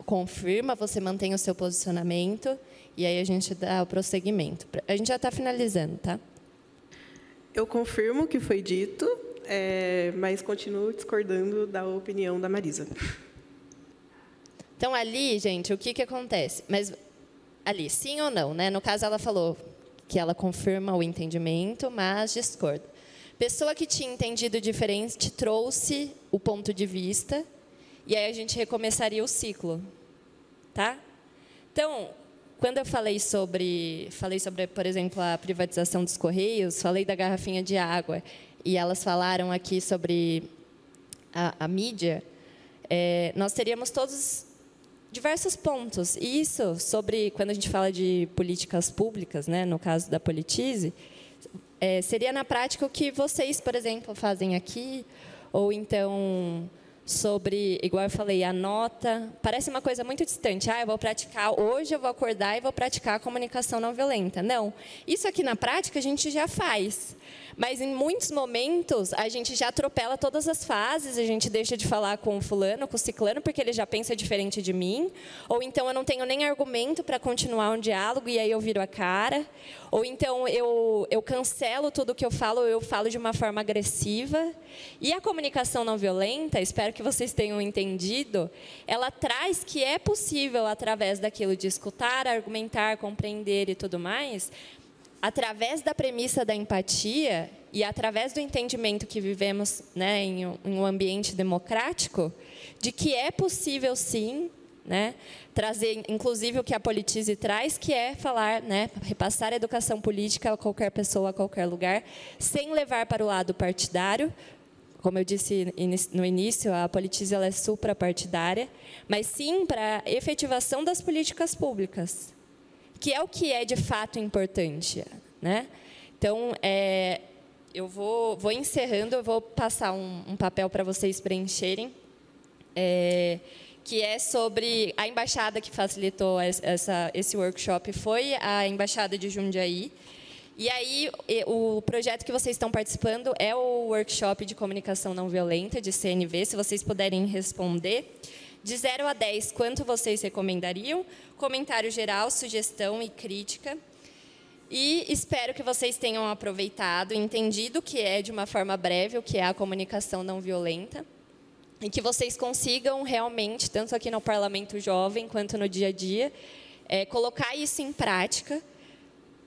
confirma, você mantém o seu posicionamento, e aí a gente dá o prosseguimento. A gente já está finalizando, tá? Eu confirmo o que foi dito, mas continuo discordando da opinião da Marisa. Então, ali, gente, o que acontece? Mas, ali, sim ou não, né? No caso, ela falou que ela confirma o entendimento, mas discorda. Pessoa que tinha entendido diferente trouxe o ponto de vista, e aí a gente recomeçaria o ciclo, tá? Então, quando eu falei sobre, por exemplo, a privatização dos Correios, falei da garrafinha de água, e elas falaram aqui sobre a mídia, nós teríamos todos diversos pontos. E isso, sobre quando a gente fala de políticas públicas, né, no caso da Politize, seria na prática o que vocês, por exemplo, fazem aqui, ou então sobre, igual eu falei, a nota. Parece uma coisa muito distante. Eu vou praticar, hoje eu vou acordar e vou praticar a comunicação não violenta. Não. Isso aqui na prática a gente já faz. Mas, em muitos momentos, a gente já atropela todas as fases, a gente deixa de falar com o fulano, com o ciclano, porque ele já pensa diferente de mim. Ou então, eu não tenho nem argumento para continuar um diálogo, e aí eu viro a cara. Ou então, eu cancelo tudo que eu falo de uma forma agressiva. E a comunicação não violenta, espero que vocês tenham entendido, ela traz que é possível, através daquilo de escutar, argumentar, compreender e tudo mais, através da premissa da empatia e através do entendimento que vivemos, né, em um ambiente democrático, de que é possível, sim, né, trazer, inclusive, o que a Politize traz, que é falar, né, repassar a educação política a qualquer pessoa, a qualquer lugar, sem levar para o lado partidário. Como eu disse no início, a Politize ela é suprapartidária, mas sim para a efetivação das políticas públicas, que é o que é de fato importante, né? Então, eu vou encerrando, eu vou passar um papel para vocês preencherem, que é sobre a embaixada que facilitou esse workshop, foi a Embaixada de Jundiaí. E aí, o projeto que vocês estão participando é o workshop de comunicação não violenta, de CNV, se vocês puderem responder. De 0 a 10, quanto vocês recomendariam? Comentário geral, sugestão e crítica. E espero que vocês tenham aproveitado, entendido o que é, de uma forma breve, o que é a comunicação não violenta. E que vocês consigam realmente, tanto aqui no Parlamento Jovem, quanto no dia a dia, colocar isso em prática.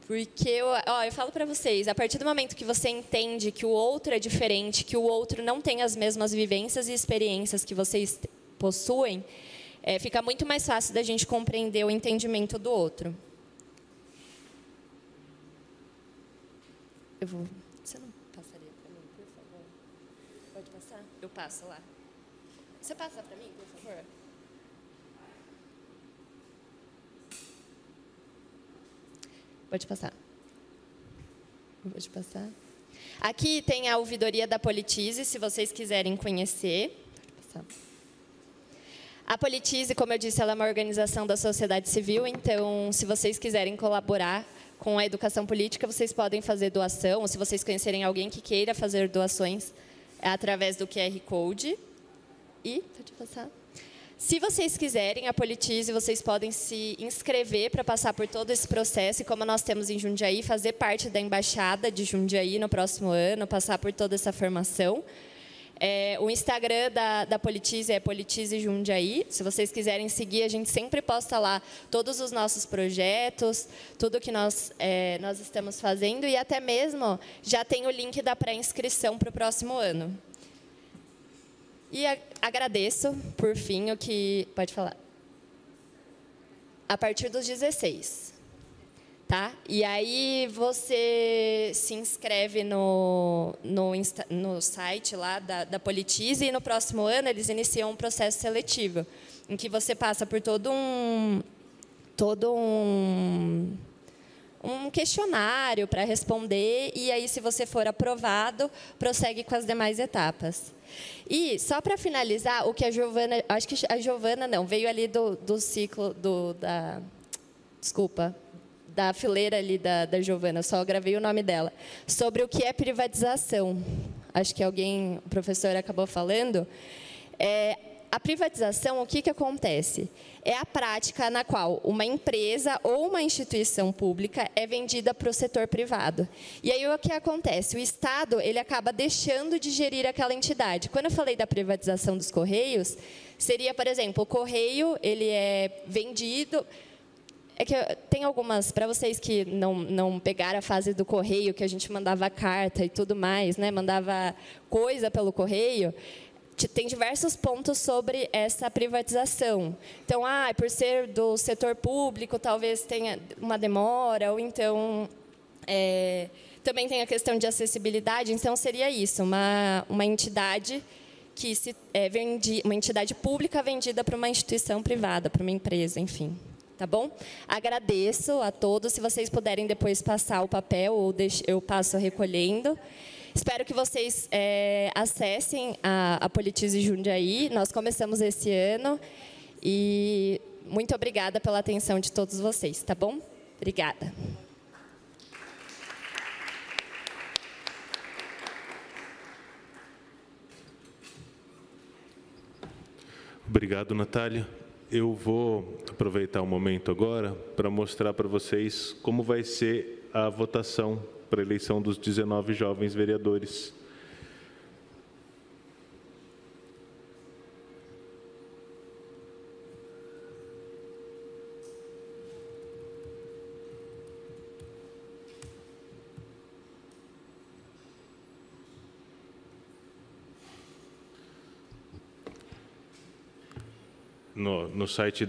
Porque eu falo para vocês, a partir do momento que você entende que o outro é diferente, que o outro não tem as mesmas vivências e experiências que vocês possuem, fica muito mais fácil da gente compreender o entendimento do outro. Você não passaria para mim, por favor? Pode passar? Eu passo lá. Você passa para mim, por favor? Pode passar. Pode passar. Aqui tem a ouvidoria da Politize, se vocês quiserem conhecer. Pode passar. A Politize, como eu disse, ela é uma organização da sociedade civil, então, se vocês quiserem colaborar com a educação política, vocês podem fazer doação, ou se vocês conhecerem alguém que queira fazer doações, através do QR Code. E, pode passar. Se vocês quiserem, a Politize, vocês podem se inscrever para passar por todo esse processo, e como nós temos em Jundiaí, fazer parte da Embaixada de Jundiaí no próximo ano, passar por toda essa formação. O Instagram da Politize é Politize Jundiaí. Se vocês quiserem seguir, a gente sempre posta lá todos os nossos projetos, tudo que nós estamos fazendo, e até mesmo já tem o link da pré-inscrição para o próximo ano. E agradeço, por fim, o que... Pode falar. A partir dos 16. Tá? E aí você se inscreve no site lá da Politize, e no próximo ano eles iniciam um processo seletivo, em que você passa por todo um questionário para responder, e aí, se você for aprovado, prossegue com as demais etapas. E, só para finalizar, o que a Giovana... Acho que a Giovana não, veio ali do ciclo da fileira ali da Giovana, só gravei o nome dela, sobre o que é privatização. Acho que o professor acabou falando. a privatização, o que acontece? É a prática na qual uma empresa ou uma instituição pública é vendida para o setor privado. E aí o que acontece? O Estado ele acaba deixando de gerir aquela entidade. Quando eu falei da privatização dos Correios, seria, por exemplo, o Correio ele é vendido... É que tem algumas, para vocês que não pegaram a fase do Correio, que a gente mandava carta e tudo mais, né? Mandava coisa pelo Correio... Tem diversos pontos sobre essa privatização. Então, por ser do setor público, talvez tenha uma demora, ou então também tem a questão de acessibilidade. Então, seria isso, uma entidade que uma entidade pública vendida para uma instituição privada, para uma empresa, enfim. Tá bom? Agradeço a todos. Se vocês puderem depois passar o papel, ou eu passo recolhendo. Espero que vocês acessem a Politize Jundiaí. Nós começamos esse ano. E muito obrigada pela atenção de todos vocês, tá bom? Obrigada. Obrigado, Natália. Eu vou aproveitar o momento agora para mostrar para vocês como vai ser a votação para a eleição dos 19 jovens vereadores. No site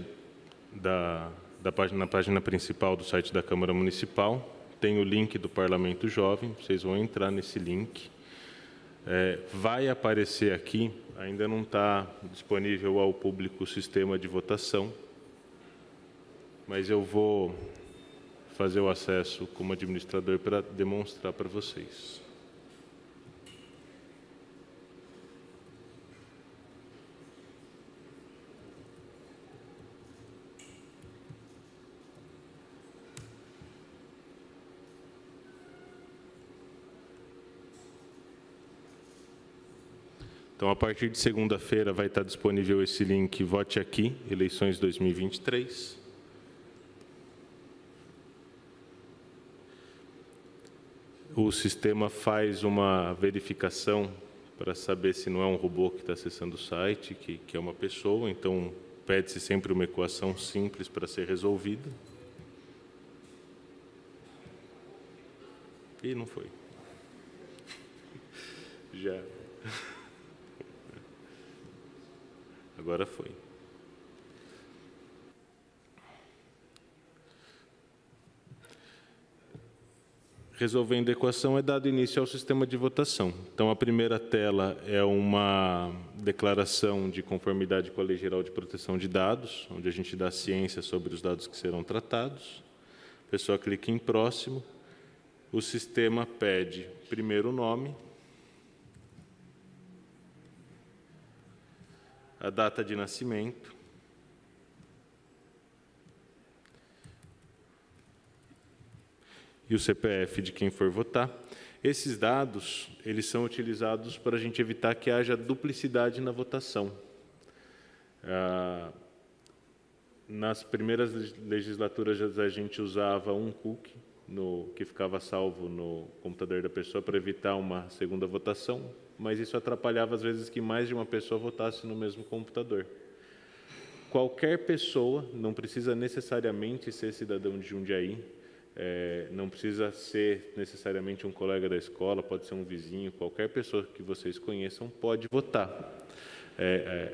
na página principal do site da Câmara Municipal, tem o link do Parlamento Jovem, vocês vão entrar nesse link. Vai aparecer aqui, ainda não está disponível ao público o sistema de votação, mas eu vou fazer o acesso como administrador para demonstrar para vocês. Então, a partir de segunda-feira vai estar disponível esse link Vote Aqui, Eleições 2023. O sistema faz uma verificação para saber se não é um robô que está acessando o site, que é uma pessoa. Então, pede-se sempre uma equação simples para ser resolvida. E não foi. Já... Agora foi. Resolvendo a equação, é dado início ao sistema de votação. Então, a primeira tela é uma declaração de conformidade com a Lei Geral de Proteção de Dados, onde a gente dá ciência sobre os dados que serão tratados. A pessoa clica em próximo. O sistema pede primeiro o nome, a data de nascimento, e o CPF de quem for votar. Esses dados, eles são utilizados para a gente evitar que haja duplicidade na votação. Nas primeiras legislaturas, a gente usava um cookie que ficava salvo no computador da pessoa para evitar uma segunda votação, mas isso atrapalhava, às vezes, que mais de uma pessoa votasse no mesmo computador. Qualquer pessoa, não precisa necessariamente ser cidadão de Jundiaí, não precisa ser necessariamente um colega da escola, pode ser um vizinho, qualquer pessoa que vocês conheçam pode votar.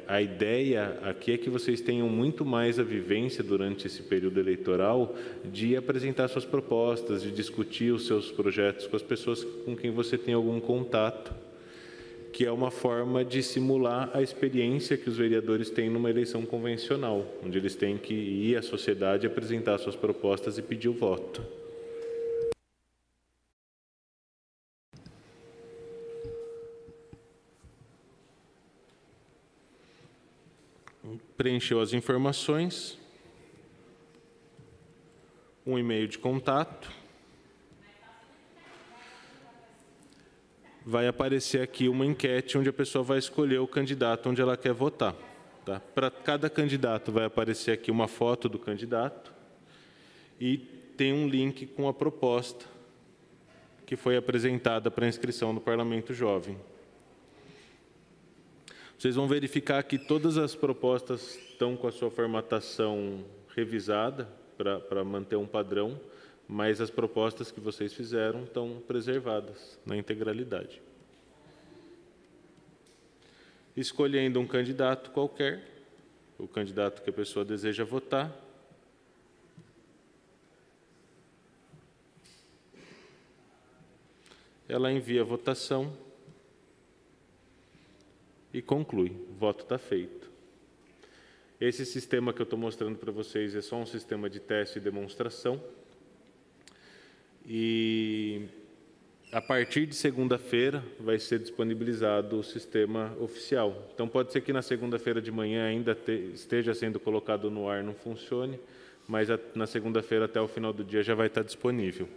A ideia aqui é que vocês tenham muito mais a vivência durante esse período eleitoral de apresentar suas propostas, de discutir os seus projetos com as pessoas com quem você tem algum contato, que é uma forma de simular a experiência que os vereadores têm numa eleição convencional, onde eles têm que ir à sociedade, apresentar suas propostas e pedir o voto. Preencheu as informações, um e-mail de contato. Vai aparecer aqui uma enquete onde a pessoa vai escolher o candidato onde ela quer votar. Tá? Para cada candidato vai aparecer aqui uma foto do candidato e tem um link com a proposta que foi apresentada para inscrição no Parlamento Jovem. Vocês vão verificar que todas as propostas estão com a sua formatação revisada para manter um padrão, mas as propostas que vocês fizeram estão preservadas na integralidade. Escolhendo um candidato qualquer, o candidato que a pessoa deseja votar, ela envia a votação e conclui. O voto está feito. Esse sistema que eu estou mostrando para vocês é só um sistema de teste e demonstração. E a partir de segunda-feira vai ser disponibilizado o sistema oficial. Então pode ser que na segunda-feira de manhã ainda esteja sendo colocado no ar, não funcione, mas na segunda-feira até o final do dia já vai estar disponível.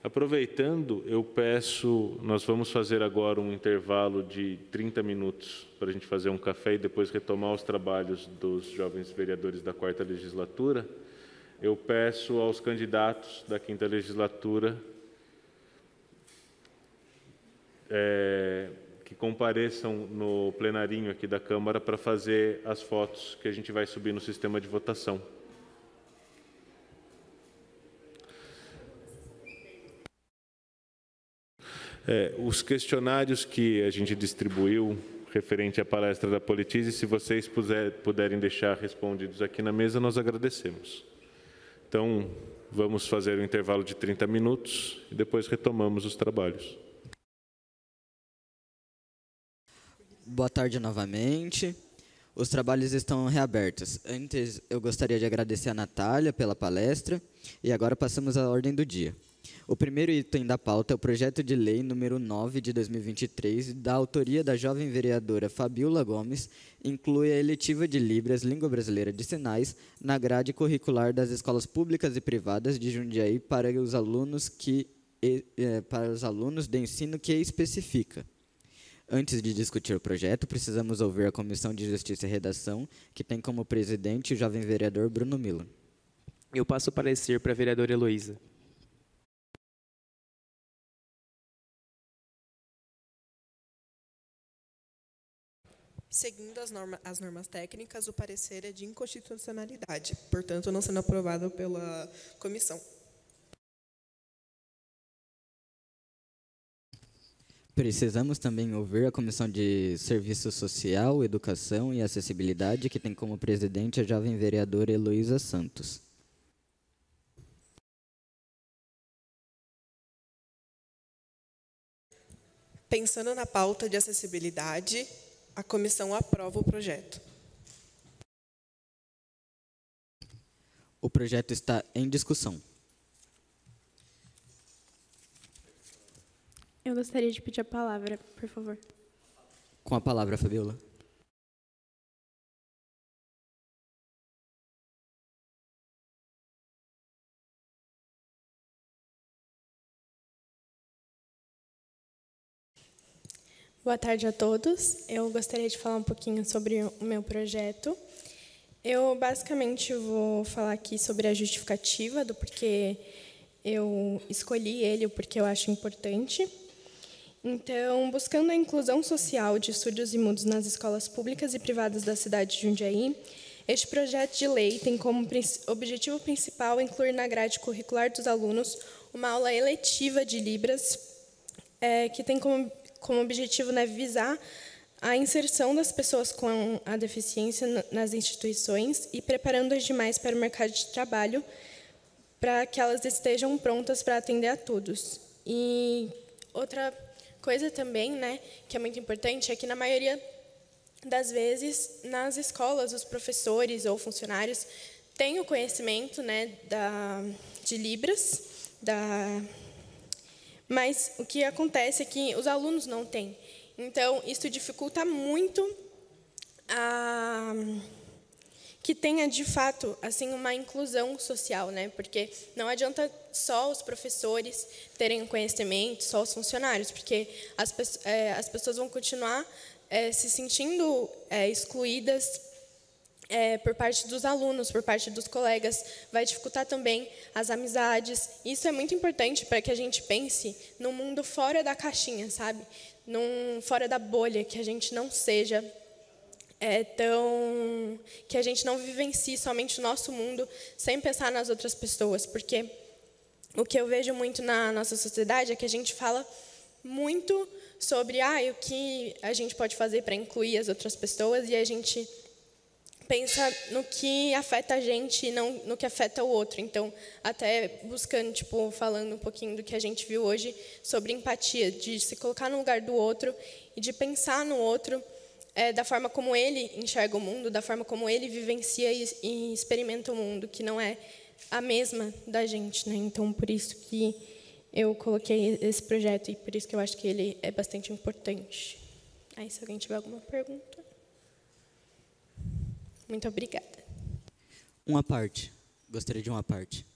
Aproveitando, eu peço, nós vamos fazer agora um intervalo de 30 minutos para a gente fazer um café e depois retomar os trabalhos dos jovens vereadores da 4ª legislatura. Eu peço aos candidatos da 5ª legislatura que compareçam no plenarinho aqui da Câmara para fazer as fotos que a gente vai subir no sistema de votação. Os questionários que a gente distribuiu referente à palestra da Politize, se vocês puderem deixar respondidos aqui na mesa, nós agradecemos. Então, vamos fazer um intervalo de 30 minutos e depois retomamos os trabalhos. Boa tarde novamente. Os trabalhos estão reabertos. Antes, eu gostaria de agradecer a Natália pela palestra e agora passamos à ordem do dia. O primeiro item da pauta é o projeto de lei número 9 de 2023, da autoria da jovem vereadora Fabiola Gomes, inclui a eletiva de Libras, Língua Brasileira de Sinais, na grade curricular das escolas públicas e privadas de Jundiaí para os alunos de ensino que especifica. Antes de discutir o projeto, precisamos ouvir a Comissão de Justiça e Redação, que tem como presidente o jovem vereador Bruno Mila. Eu passo o parecer para a vereadora Heloísa. Seguindo as normas técnicas, o parecer é de inconstitucionalidade, portanto, não sendo aprovado pela comissão. Precisamos também ouvir a Comissão de Serviço Social, Educação e Acessibilidade, que tem como presidente a jovem vereadora Heloísa Santos. Pensando na pauta de acessibilidade, a comissão aprova o projeto. O projeto está em discussão. Eu gostaria de pedir a palavra, por favor. Com a palavra, Fabiola. Boa tarde a todos. Eu gostaria de falar um pouquinho sobre o meu projeto. Eu, basicamente, vou falar aqui sobre a justificativa do porquê eu escolhi ele, o porquê eu acho importante. Então, buscando a inclusão social de surdos e mudos nas escolas públicas e privadas da cidade de Jundiaí, este projeto de lei tem como objetivo principal incluir na grade curricular dos alunos uma aula eletiva de Libras, que tem como objetivo, né, visar a inserção das pessoas com a deficiência nas instituições e preparando as demais para o mercado de trabalho, para que elas estejam prontas para atender a todos. E outra coisa também, né, que é muito importante, é que, na maioria das vezes, nas escolas, os professores ou funcionários têm o conhecimento, né, de Libras, mas o que acontece é que os alunos não têm. Então, isso dificulta muito que tenha, de fato, assim, uma inclusão social, né? Porque não adianta só os professores terem o conhecimento, só os funcionários, porque as pessoas vão continuar se sentindo excluídas por parte dos alunos, por parte dos colegas, vai dificultar também as amizades. Isso é muito importante para que a gente pense num mundo fora da caixinha, sabe? Fora da bolha, que a gente não seja que a gente não vivencie somente o nosso mundo sem pensar nas outras pessoas, porque o que eu vejo muito na nossa sociedade é que a gente fala muito sobre o que a gente pode fazer para incluir as outras pessoas, e a gente pensa no que afeta a gente e não no que afeta o outro. Então, até buscando, falando um pouquinho do que a gente viu hoje sobre empatia, de se colocar no lugar do outro e de pensar no outro da forma como ele enxerga o mundo, da forma como ele vivencia e experimenta o mundo, que não é a mesma da gente, né? Então, por isso que eu coloquei esse projeto e por isso que eu acho que ele é bastante importante. Aí, se alguém tiver alguma pergunta. Muito obrigada. Uma parte. Gostaria de uma parte.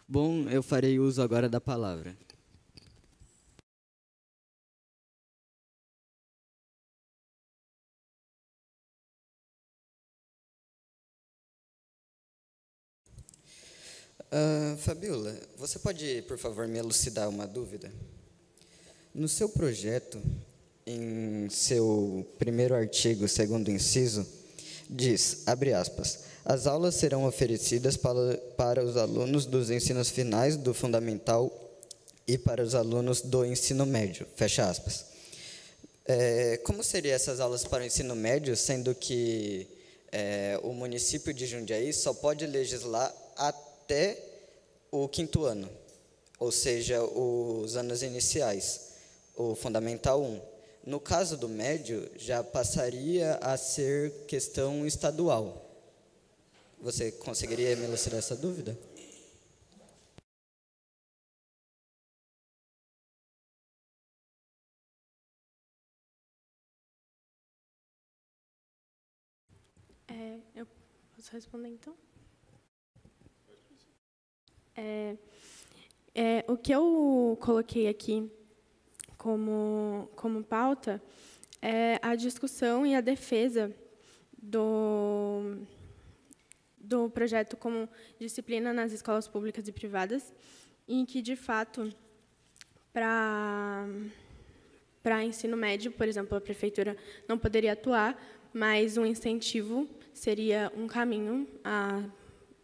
Bom, eu farei uso agora da palavra. Fabiola, você pode, por favor, me elucidar uma dúvida? No seu projeto, em seu primeiro artigo, segundo inciso, diz, abre aspas, as aulas serão oferecidas para os alunos dos ensinos finais do fundamental e para os alunos do ensino médio, fecha aspas. Como seriam essas aulas para o ensino médio, sendo que o município de Jundiaí só pode legislar até o 5º ano, ou seja, os anos iniciais, o Fundamental 1. No caso do médio, já passaria a ser questão estadual. Você conseguiria me elucidar essa dúvida? Eu posso responder, então? O que eu coloquei aqui como pauta é a discussão e a defesa do projeto como disciplina nas escolas públicas e privadas, em que, de fato, para ensino médio, por exemplo, a prefeitura não poderia atuar, mas um incentivo seria um caminho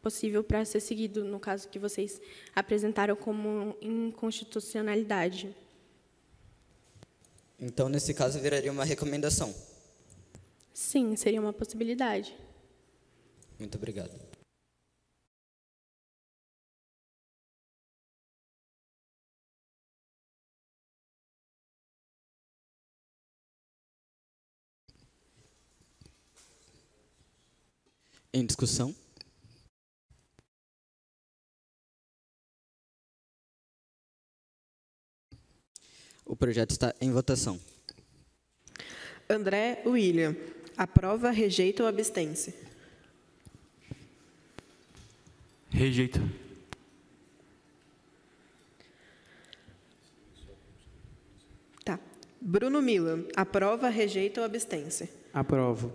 possível para ser seguido, no caso que vocês apresentaram como inconstitucionalidade. Então, nesse caso, viraria uma recomendação? Sim, seria uma possibilidade. Muito obrigado. Em discussão? O projeto está em votação. André William. Aprova, rejeita ou abstém-se? Rejeita. Tá. Bruno Milan. Aprova, rejeita ou abstém-se? Aprovo.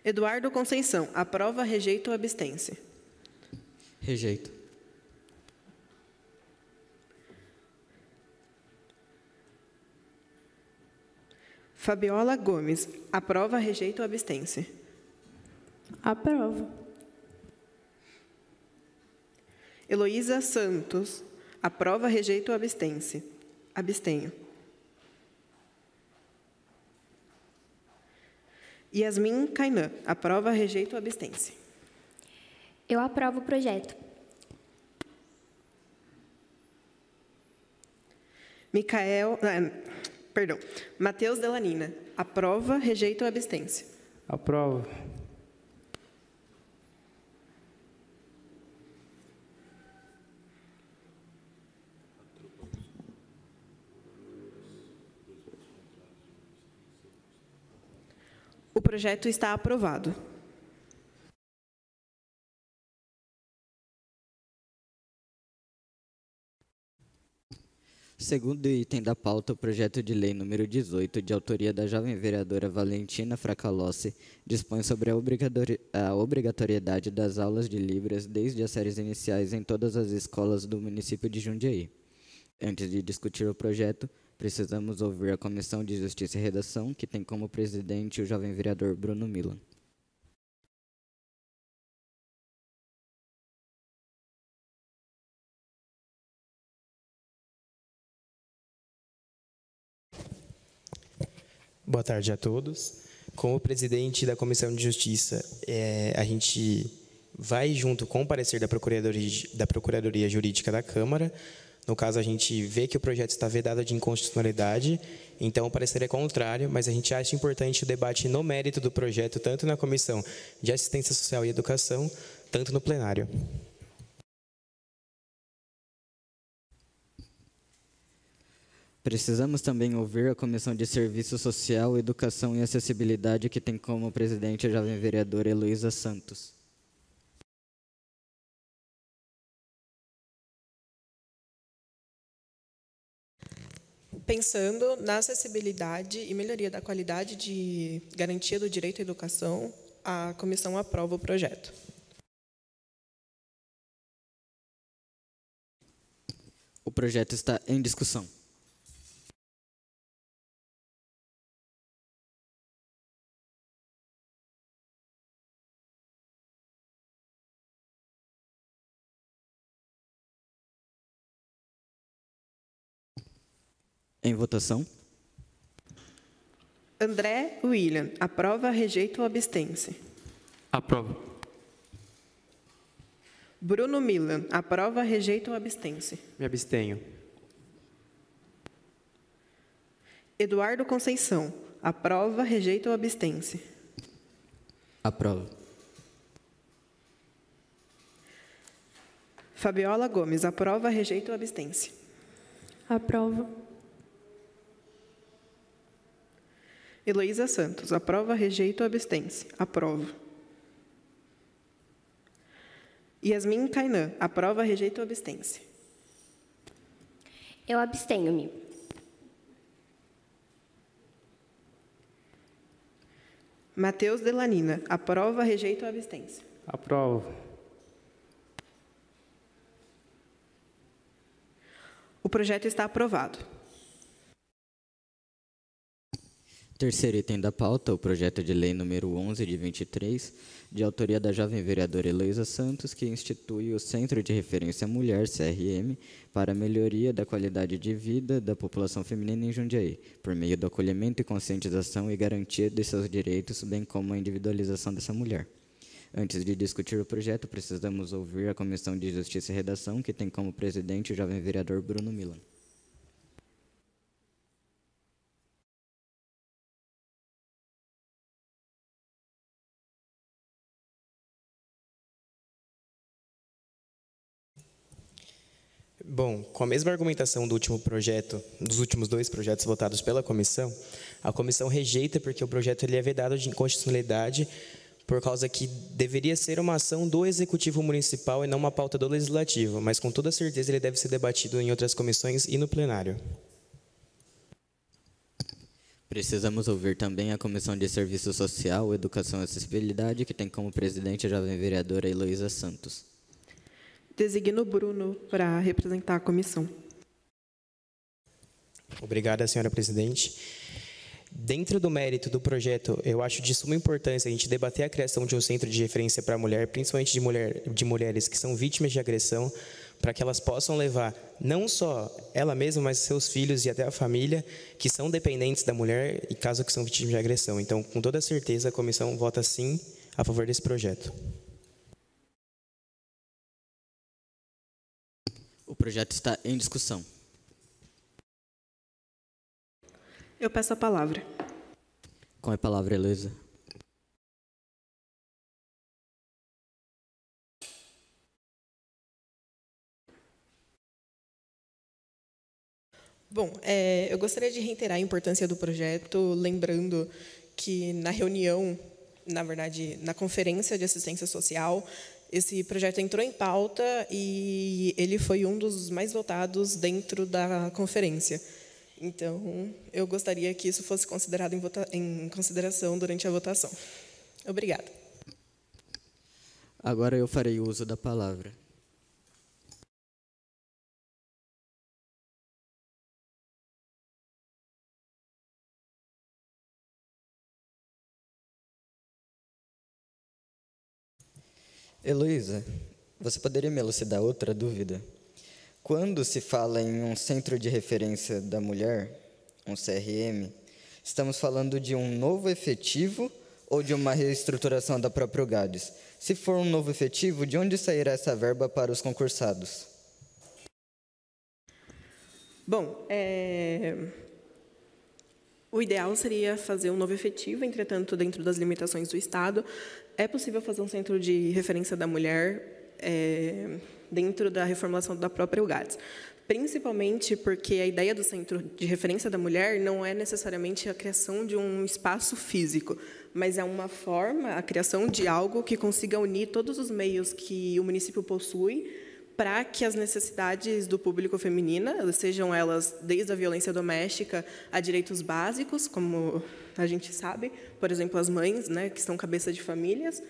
Eduardo Conceição. Aprova, rejeita ou abstém-se? Rejeito. Fabiola Gomes. Aprova, rejeita ou abstém-se? Aprovo. Heloísa Santos. Aprova, rejeita ou abstém-se? Abstenho. Yasmin Kainan. Aprova, rejeita ou abstém-se? Eu aprovo o projeto. Matheus Delanina. Aprova, rejeita ou abstém-se? Aprovo. O projeto está aprovado. Segundo item da pauta, o projeto de lei número 18, de autoria da jovem vereadora Valentina Fracalossi, dispõe sobre a obrigatoriedade das aulas de Libras desde as séries iniciais em todas as escolas do município de Jundiaí. Antes de discutir o projeto, precisamos ouvir a Comissão de Justiça e Redação, que tem como presidente o jovem vereador Bruno Milan. Boa tarde a todos. Como presidente da Comissão de Justiça, a gente vai junto com o parecer da Procuradoria Jurídica da Câmara. No caso, a gente vê que o projeto está vedado de inconstitucionalidade, então o parecer é contrário, mas a gente acha importante o debate no mérito do projeto, tanto na Comissão de Assistência Social e Educação, tanto no plenário. Precisamos também ouvir a Comissão de Serviço Social, Educação e Acessibilidade, que tem como presidente a jovem vereadora Heloísa Santos. Pensando na acessibilidade e melhoria da qualidade de garantia do direito à educação, a comissão aprova o projeto. O projeto está em discussão. Em votação. André William, aprova, rejeita ou abstém-se? Aprova. Bruno Milan, aprova, rejeita ou abstém-se? Me abstenho. Eduardo Conceição, aprova, rejeita ou abstém-se? Aprova. Fabiola Gomes, aprova, rejeita ou abstém-se? Aprova. Heloísa Santos, aprova, rejeita ou abstém-se? Aprova. Yasmin Kainan, aprova, rejeita ou abstém-se? Eu abstenho-me. Matheus Delanina, aprova, rejeita ou abstém-se? Aprovo. O projeto está aprovado. Terceiro item da pauta, o projeto de lei número 11 de 23, de autoria da jovem vereadora Heloísa Santos, que institui o Centro de Referência Mulher, CRM, para a melhoria da qualidade de vida da população feminina em Jundiaí, por meio do acolhimento e conscientização e garantia de seus direitos, bem como a individualização dessa mulher. Antes de discutir o projeto, precisamos ouvir a Comissão de Justiça e Redação, que tem como presidente o jovem vereador Bruno Milan. Bom, com a mesma argumentação do último projeto, dos últimos dois projetos votados pela comissão, a comissão rejeita porque o projeto ele é vedado de inconstitucionalidade por causa que deveria ser uma ação do Executivo Municipal e não uma pauta do Legislativo, mas com toda certeza ele deve ser debatido em outras comissões e no plenário. Precisamos ouvir também a Comissão de Serviço Social, Educação e Acessibilidade, que tem como presidente a jovem vereadora Heloísa Santos. Designo Bruno para representar a comissão. Obrigada, senhora presidente. Dentro do mérito do projeto, eu acho de suma importância a gente debater a criação de um centro de referência para a mulher, principalmente de mulheres que são vítimas de agressão, para que elas possam levar não só ela mesma, mas seus filhos e até a família, que são dependentes da mulher e caso que são vítimas de agressão. Então, com toda certeza, a comissão vota sim a favor desse projeto. O projeto está em discussão. Eu peço a palavra. Com a palavra, Heloísa. Bom, eu gostaria de reiterar a importância do projeto, lembrando que na reunião, na verdade, na Conferência de Assistência Social, Esse projeto entrou em pauta e ele foi um dos mais votados dentro da conferência. Então, eu gostaria que isso fosse considerado em consideração durante a votação. Obrigada. Agora eu farei uso da palavra. Heloísa, você poderia me elucidar outra dúvida? Quando se fala em um Centro de Referência da Mulher, um CRM, estamos falando de um novo efetivo ou de uma reestruturação da própria UGADES? Se for um novo efetivo, de onde sairá essa verba para os concursados? Bom, o ideal seria fazer um novo efetivo, entretanto, dentro das limitações do Estado, é possível fazer um Centro de Referência da Mulher dentro da reformulação da própria UGADES. Principalmente porque a ideia do Centro de Referência da Mulher não é necessariamente a criação de um espaço físico, mas é uma forma, a criação de algo que consiga unir todos os meios que o município possui para que as necessidades do público feminino, sejam elas desde a violência doméstica a direitos básicos, como a gente sabe, por exemplo, as mães, né, que são cabeça de famílias,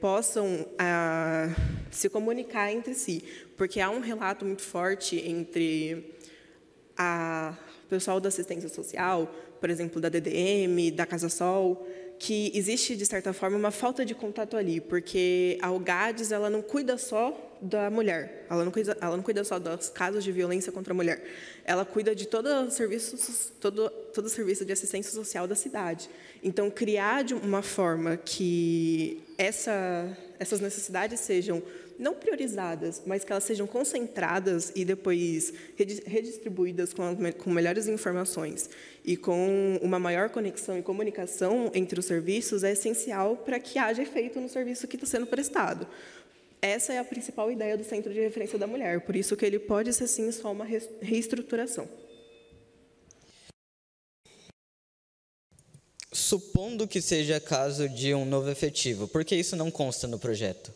possam se comunicar entre si, porque há um relato muito forte entre o pessoal da assistência social, por exemplo, da DDM, da Casa Sol, que existe, de certa forma, uma falta de contato ali, porque a UGADES ela não cuida só da mulher, ela não cuida só dos casos de violência contra a mulher, ela cuida de todo o serviço de assistência social da cidade. Então, criar de uma forma que essas necessidades sejam não priorizadas, mas que elas sejam concentradas e depois redistribuídas com melhores informações e com uma maior conexão e comunicação entre os serviços é essencial para que haja efeito no serviço que está sendo prestado. Essa é a principal ideia do Centro de Referência da Mulher, por isso que ele pode ser, sim, só uma reestruturação. Supondo que seja caso de um novo efetivo, por que isso não consta no projeto?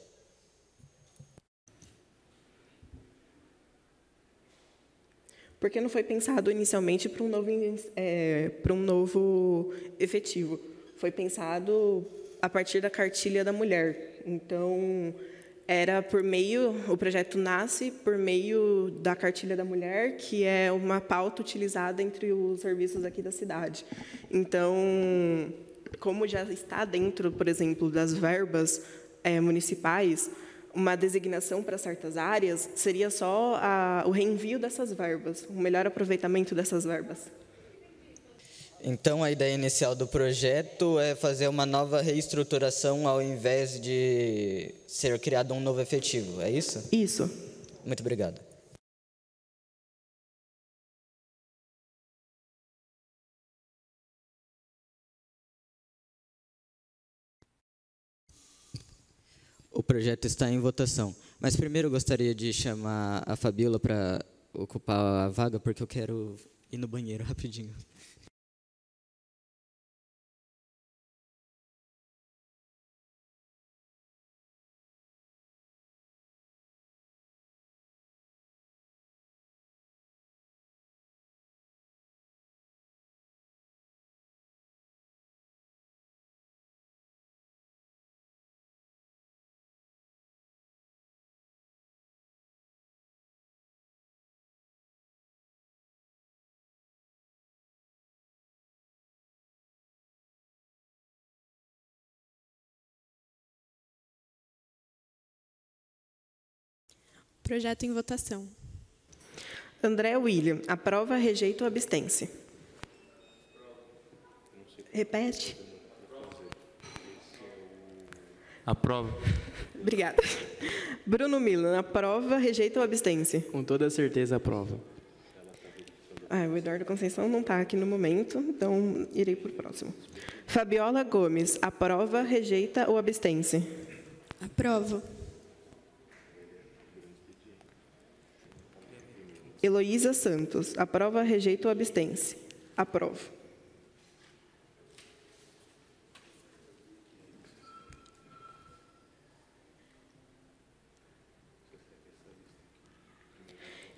Porque não foi pensado inicialmente para um novo efetivo. Foi pensado a partir da cartilha da mulher. Então, o projeto nasce por meio da cartilha da mulher, que é uma pauta utilizada entre os serviços aqui da cidade. Então, como já está dentro, por exemplo, das verbas municipais, uma designação para certas áreas seria só o reenvio dessas verbas, um melhor aproveitamento dessas verbas. Então, a ideia inicial do projeto é fazer uma nova reestruturação ao invés de ser criado um novo efetivo, é isso? Isso. Muito obrigado. O projeto está em votação, mas primeiro eu gostaria de chamar a Fabíola para ocupar a vaga, porque eu quero ir no banheiro rapidinho. Projeto em votação. André William, aprova, rejeita ou abstém-se? Repete. Aprovo. Obrigada. Bruno Milan, aprova, rejeita ou abstém-se? Com toda certeza, aprovo. O Eduardo Conceição não está aqui no momento, então irei para o próximo. Fabiola Gomes, aprova, rejeita ou abstém-se? Aprovo. Heloísa Santos, aprova, rejeita ou abstém-se? Aprovo.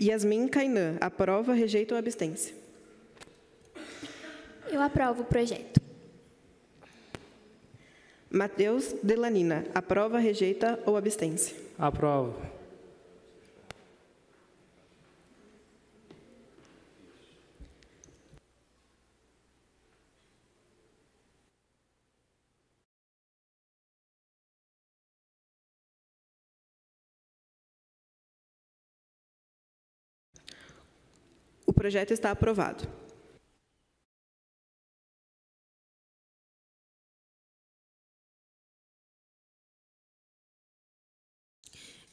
Yasmin Kainan, aprova, rejeita ou abstém-se? Eu aprovo o projeto. Matheus Delanina, aprova, rejeita ou abstém-se? Aprovo. O projeto está aprovado.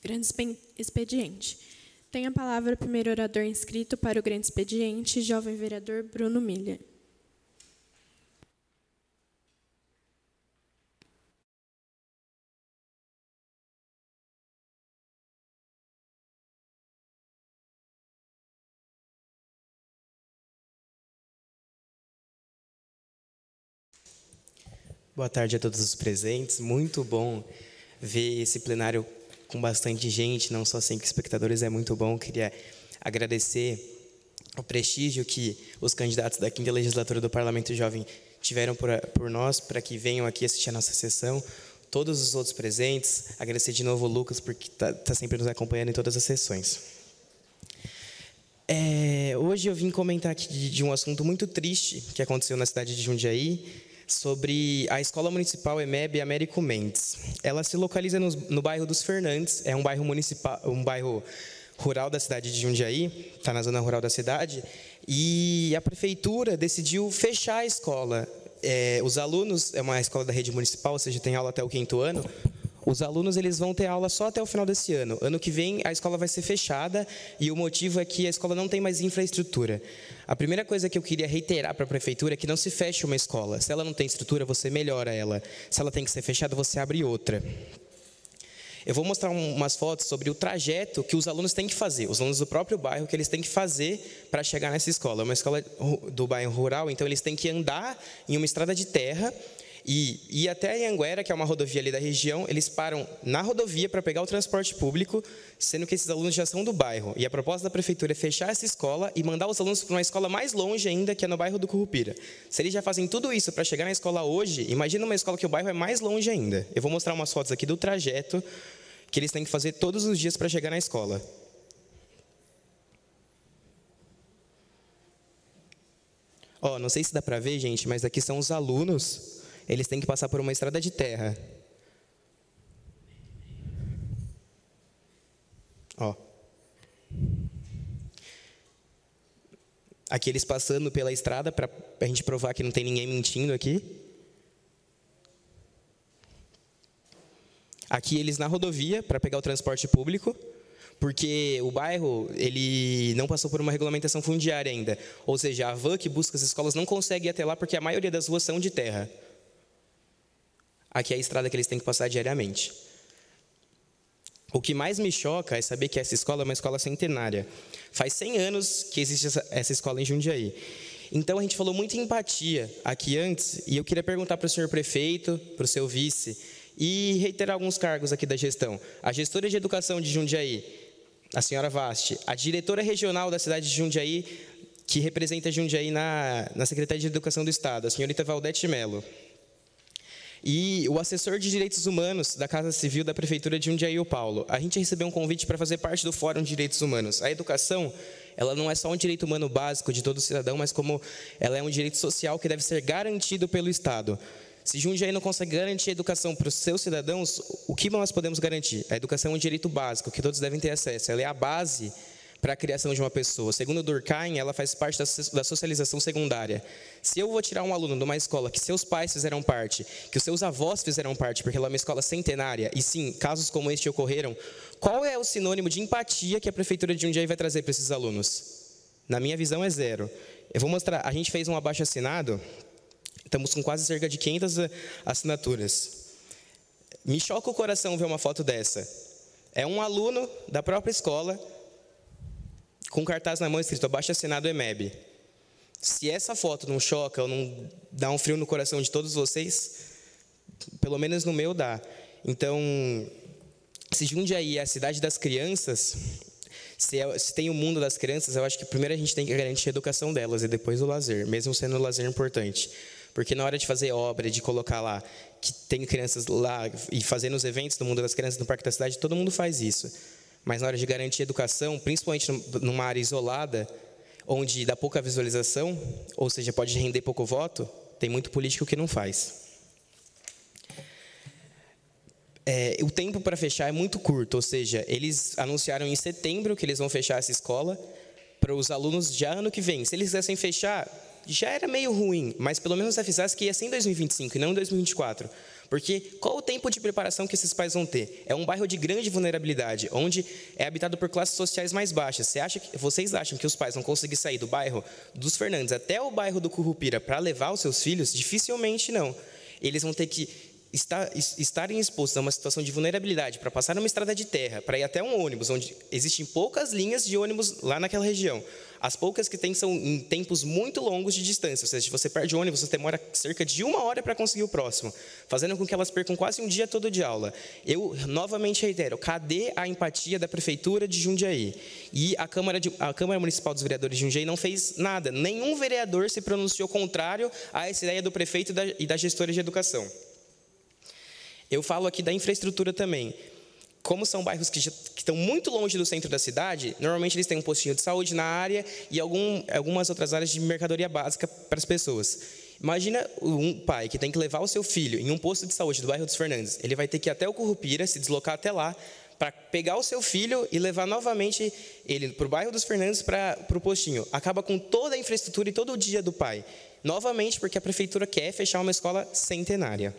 Grande expediente. Tem a palavra o primeiro orador inscrito para o grande expediente, jovem vereador Bruno Milha. Boa tarde a todos os presentes. Muito bom ver esse plenário com bastante gente, não só 5 espectadores, é muito bom. Queria agradecer o prestígio que os candidatos da 5ª legislatura do Parlamento Jovem tiveram por nós, para que venham aqui assistir a nossa sessão. Todos os outros presentes, agradecer de novo o Lucas, porque está sempre nos acompanhando em todas as sessões. Hoje eu vim comentar aqui de um assunto muito triste que aconteceu na cidade de Jundiaí, sobre a Escola Municipal EMEB Américo Mendes. Ela se localiza no bairro dos Fernandes, é um bairro municipal, um bairro rural da cidade de Jundiaí, está na zona rural da cidade, e a prefeitura decidiu fechar a escola. Os alunos, é uma escola da rede municipal, ou seja, tem aula até o 5º ano. Os alunos eles vão ter aula só até o final desse ano. Ano que vem a escola vai ser fechada e o motivo é que a escola não tem mais infraestrutura. A primeira coisa que eu queria reiterar para a prefeitura é que não se feche uma escola. Se ela não tem estrutura, você melhora ela. Se ela tem que ser fechada, você abre outra. Eu vou mostrar umas fotos sobre o trajeto que os alunos têm que fazer, os alunos do próprio bairro, que eles têm que fazer para chegar nessa escola. É uma escola do bairro rural, então eles têm que andar em uma estrada de terra e ir até a Anhanguera, que é uma rodovia ali da região. Eles param na rodovia para pegar o transporte público, sendo que esses alunos já são do bairro. E a proposta da prefeitura é fechar essa escola e mandar os alunos para uma escola mais longe ainda, que é no bairro do Currupira. Se eles já fazem tudo isso para chegar na escola hoje, imagina uma escola que o bairro é mais longe ainda. Eu vou mostrar umas fotos aqui do trajeto que eles têm que fazer todos os dias para chegar na escola. Não sei se dá para ver, gente, mas aqui são os alunos. Eles têm que passar por uma estrada de terra. Aqui eles passando pela estrada para a gente provar que não tem ninguém mentindo aqui. Aqui eles na rodovia para pegar o transporte público, porque o bairro ele não passou por uma regulamentação fundiária ainda. Ou seja, a van que busca as escolas não consegue ir até lá porque a maioria das ruas são de terra. Aqui é a estrada que eles têm que passar diariamente. O que mais me choca é saber que essa escola é uma escola centenária. Faz 100 anos que existe essa escola em Jundiaí. Então, a gente falou muito em empatia aqui antes, e eu queria perguntar para o senhor prefeito, para o seu vice, e reiterar alguns cargos aqui da gestão. A gestora de educação de Jundiaí, a senhora Vasti, a diretora regional da cidade de Jundiaí, que representa Jundiaí na Secretaria de Educação do Estado, a senhorita Valdete Mello. E o assessor de Direitos Humanos da Casa Civil da Prefeitura de Jundiaí, o Paulo. A gente recebeu um convite para fazer parte do Fórum de Direitos Humanos. A educação, ela não é só um direito humano básico de todo cidadão, mas como ela é um direito social que deve ser garantido pelo Estado. Se Jundiaí não consegue garantir a educação para os seus cidadãos, o que nós podemos garantir? A educação é um direito básico, que todos devem ter acesso. Ela é a base para a criação de uma pessoa. Segundo Durkheim, ela faz parte da socialização secundária. Se eu vou tirar um aluno de uma escola que seus pais fizeram parte, que os seus avós fizeram parte, porque ela é uma escola centenária, e sim, casos como este ocorreram, qual é o sinônimo de empatia que a Prefeitura de Jundiaí vai trazer para esses alunos? Na minha visão, é zero. Eu vou mostrar, a gente fez um abaixo-assinado, estamos com quase cerca de 500 assinaturas. Me choca o coração ver uma foto dessa. É um aluno da própria escola, com cartaz na mão escrito abaixo-assinado EMEB. Se essa foto não choca ou não dá um frio no coração de todos vocês, pelo menos no meu dá. Então, se Jundiaí é a cidade das crianças, Se tem o mundo das crianças, eu acho que primeiro a gente tem que garantir a educação delas e depois o lazer, mesmo sendo o lazer importante. Porque na hora de fazer obra, de colocar lá, que tem crianças lá e fazendo os eventos do mundo das crianças no Parque da Cidade, todo mundo faz isso. Mas na hora de garantir a educação, principalmente numa área isolada, onde dá pouca visualização, ou seja, pode render pouco voto, tem muito político que não faz. O tempo para fechar é muito curto, ou seja, eles anunciaram em setembro que eles vão fechar essa escola para os alunos já ano que vem. Se eles quisessem fechar, já era meio ruim, mas pelo menos avisasse que ia ser em 2025 e não em 2024. Porque qual o tempo de preparação que esses pais vão ter? É um bairro de grande vulnerabilidade, onde é habitado por classes sociais mais baixas. Vocês acham que os pais vão conseguir sair do bairro dos Fernandes até o bairro do Currupira para levar os seus filhos? Dificilmente não. Eles vão ter que estarem expostos a uma situação de vulnerabilidade para passar numa estrada de terra, para ir até um ônibus, onde existem poucas linhas de ônibus lá naquela região. As poucas que tem são em tempos muito longos de distância, ou seja, se você perde o ônibus, você demora cerca de 1 hora para conseguir o próximo, fazendo com que elas percam quase um dia todo de aula. Eu novamente reitero, cadê a empatia da Prefeitura de Jundiaí? E a Câmara Municipal dos Vereadores de Jundiaí não fez nada, nenhum vereador se pronunciou contrário a essa ideia do prefeito e da gestora de educação. Eu falo aqui da infraestrutura também. Como são bairros que estão muito longe do centro da cidade, normalmente eles têm um postinho de saúde na área e algumas outras áreas de mercadoria básica para as pessoas. Imagina um pai que tem que levar o seu filho em um posto de saúde do bairro dos Fernandes. Ele vai ter que ir até o Currupira, se deslocar até lá, para pegar o seu filho e levar novamente ele para o bairro dos Fernandes para o postinho. Acaba com toda a infraestrutura e todo o dia do pai. Novamente, porque a prefeitura quer fechar uma escola centenária.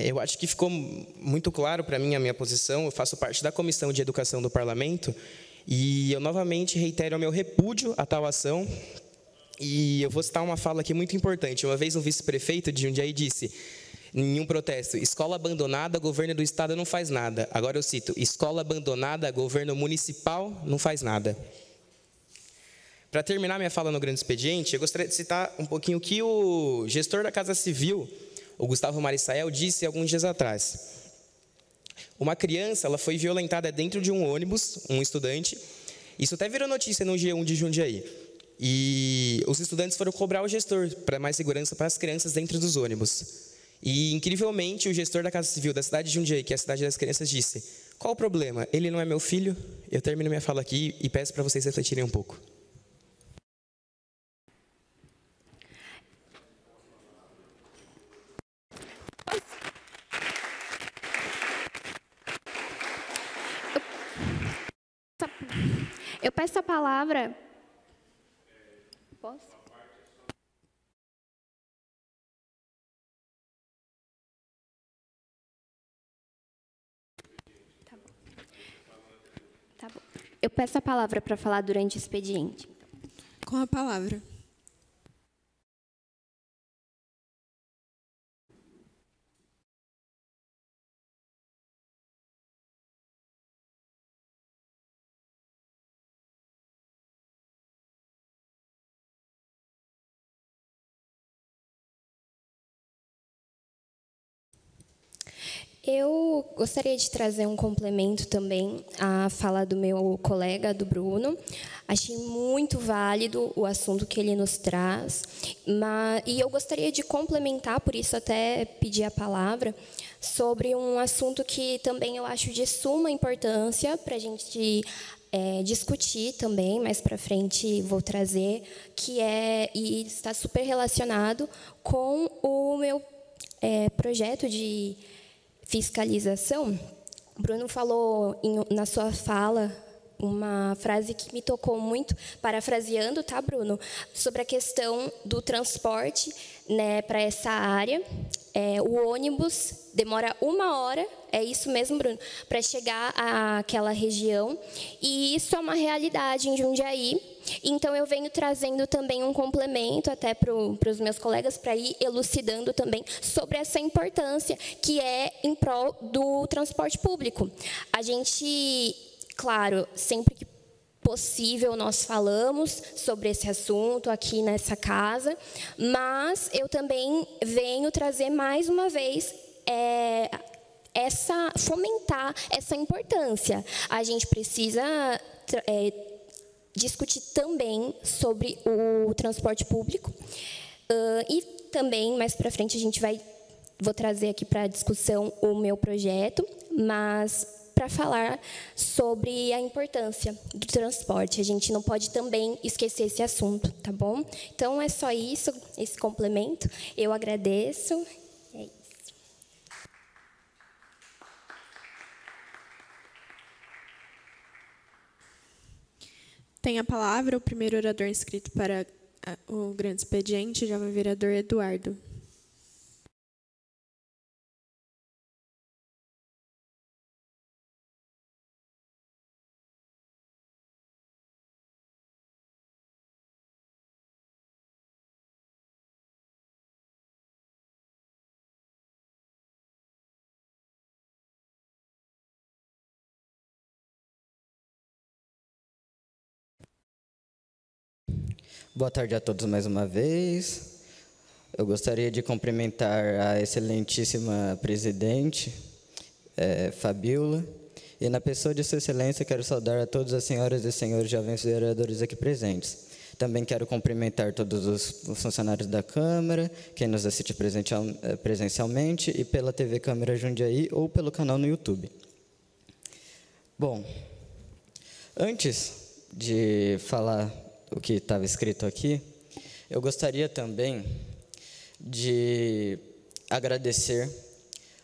Eu acho que ficou muito claro para mim a minha posição. Eu faço parte da Comissão de Educação do Parlamento e eu novamente reitero o meu repúdio a tal ação. E eu vou citar uma fala aqui muito importante. Uma vez um vice-prefeito de Jundiaí disse, em um protesto, escola abandonada, governo do estado não faz nada. Agora eu cito, escola abandonada, governo municipal não faz nada. Para terminar minha fala no grande expediente, eu gostaria de citar um pouquinho o que o gestor da Casa Civil, o Gustavo Marissael, disse alguns dias atrás. Uma criança ela foi violentada dentro de um ônibus, um estudante. Isso até virou notícia no G1 de Jundiaí. E os estudantes foram cobrar o gestor para mais segurança para as crianças dentro dos ônibus. E, incrivelmente, o gestor da Casa Civil da cidade de Jundiaí, que é a cidade das crianças, disse, qual o problema? Ele não é meu filho? Eu termino minha fala aqui e peço para vocês refletirem um pouco. Eu peço a palavra. Posso? Tá bom. Tá bom. Eu peço a palavra para falar durante o expediente. Com a palavra. Eu gostaria de trazer um complemento também à fala do meu colega, do Bruno. Achei muito válido o assunto que ele nos traz, e eu gostaria de complementar, por isso até pedi a palavra, sobre um assunto que também eu acho de suma importância para a gente discutir também, mais para frente vou trazer, e está super relacionado com o meu projeto de fiscalização. O Bruno falou na sua fala uma frase que me tocou muito, parafraseando, tá, Bruno? Sobre a questão do transporte, né, para essa área. O ônibus demora 1 hora, é isso mesmo, Bruno, para chegar àquela região. E isso é uma realidade em Jundiaí. Então, eu venho trazendo também um complemento até para os meus colegas, para ir elucidando também sobre essa importância que é em prol do transporte público. A gente, claro, sempre que possível, nós falamos sobre esse assunto aqui nessa casa, mas eu também venho trazer mais uma vez fomentar essa importância. A gente precisa discutir também sobre o transporte público e também, mais para frente, vou trazer aqui para discussão o meu projeto, mas para falar sobre a importância do transporte. A gente não pode também esquecer esse assunto, tá bom? Então, é só isso, esse complemento. Eu agradeço. É isso. Tem a palavra o primeiro orador inscrito para o grande expediente, jovem vereador Eduardo. Boa tarde a todos mais uma vez. Eu gostaria de cumprimentar a excelentíssima presidente, Fabiola, e na pessoa de Sua Excelência quero saudar a todas as senhoras e senhores jovens vereadores aqui presentes. Também quero cumprimentar todos os funcionários da Câmara, quem nos assiste presencialmente e pela TV Câmara Jundiaí ou pelo canal no YouTube. Bom, antes de falar o que estava escrito aqui, eu gostaria também de agradecer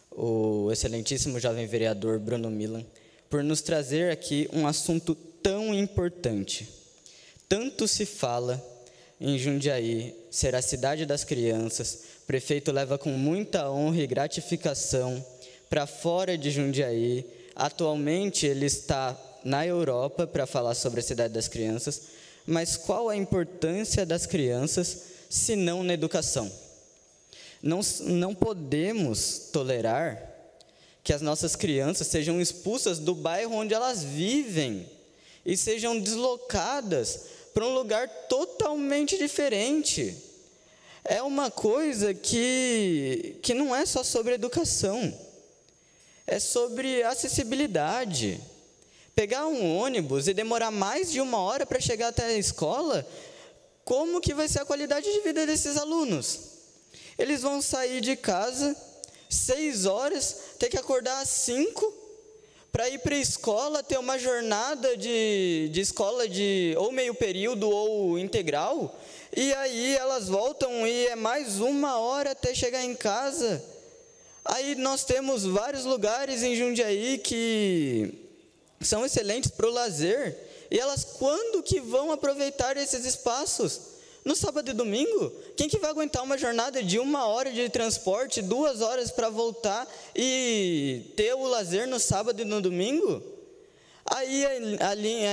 o excelentíssimo jovem vereador Bruno Milan por nos trazer aqui um assunto tão importante. Tanto se fala em Jundiaí ser a cidade das crianças, o prefeito leva com muita honra e gratificação para fora de Jundiaí. Atualmente ele está na Europa para falar sobre a cidade das crianças. Mas qual a importância das crianças, se não na educação? Não podemos tolerar que as nossas crianças sejam expulsas do bairro onde elas vivem e sejam deslocadas para um lugar totalmente diferente. É uma coisa que não é só sobre educação, é sobre acessibilidade. Pegar um ônibus e demorar mais de 1 hora para chegar até a escola, como que vai ser a qualidade de vida desses alunos? Eles vão sair de casa 6 horas, ter que acordar às 5 para ir para a escola, ter uma jornada de escola ou meio período ou integral, e aí elas voltam e é mais 1 hora até chegar em casa. Aí nós temos vários lugares em Jundiaí que são excelentes para o lazer, e elas quando que vão aproveitar esses espaços? No sábado e domingo? Quem que vai aguentar uma jornada de 1 hora de transporte, 2 horas para voltar e ter o lazer no sábado e no domingo? Aí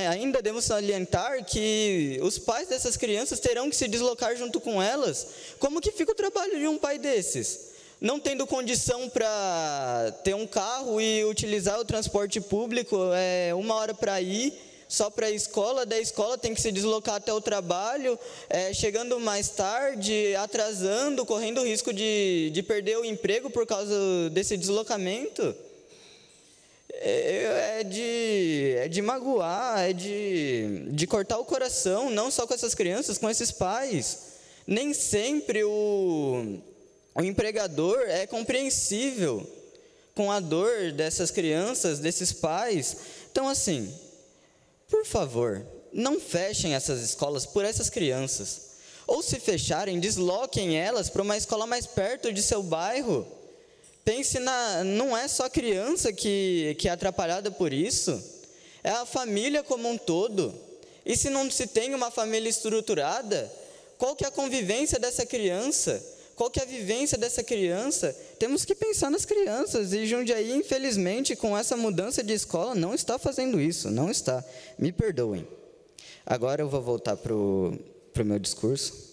ainda devemos salientar que os pais dessas crianças terão que se deslocar junto com elas. Como que fica o trabalho de um pai desses? Não tendo condição para ter um carro e utilizar o transporte público, 1 hora para ir, só para a escola, da escola tem que se deslocar até o trabalho, chegando mais tarde, atrasando, correndo o risco de perder o emprego por causa desse deslocamento. É de magoar, é de cortar o coração, não só com essas crianças, com esses pais. Nem sempre o empregador é compreensível com a dor dessas crianças, desses pais. Então, assim, por favor, não fechem essas escolas por essas crianças. Ou se fecharem, desloquem elas para uma escola mais perto de seu bairro. Pense não é só a criança que é atrapalhada por isso, é a família como um todo. E se não se tem uma família estruturada, qual que é a convivência dessa criança? Qual que é a vivência dessa criança? Temos que pensar nas crianças, e Jundiaí, infelizmente, com essa mudança de escola, não está fazendo isso, não está. Me perdoem. Agora eu vou voltar para o meu discurso,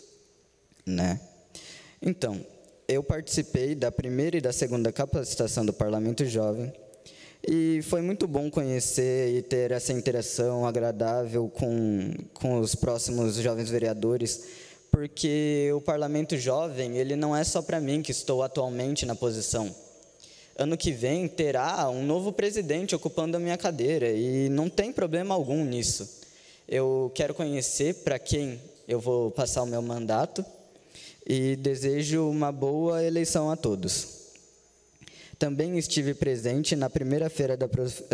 né? Então, eu participei da primeira e da segunda capacitação do Parlamento Jovem, e foi muito bom conhecer e ter essa interação agradável com os próximos jovens vereadores, porque o Parlamento Jovem, ele não é só para mim, que estou atualmente na posição. Ano que vem terá um novo presidente ocupando a minha cadeira e não tem problema algum nisso. Eu quero conhecer para quem eu vou passar o meu mandato e desejo uma boa eleição a todos. Também estive presente na primeira Feira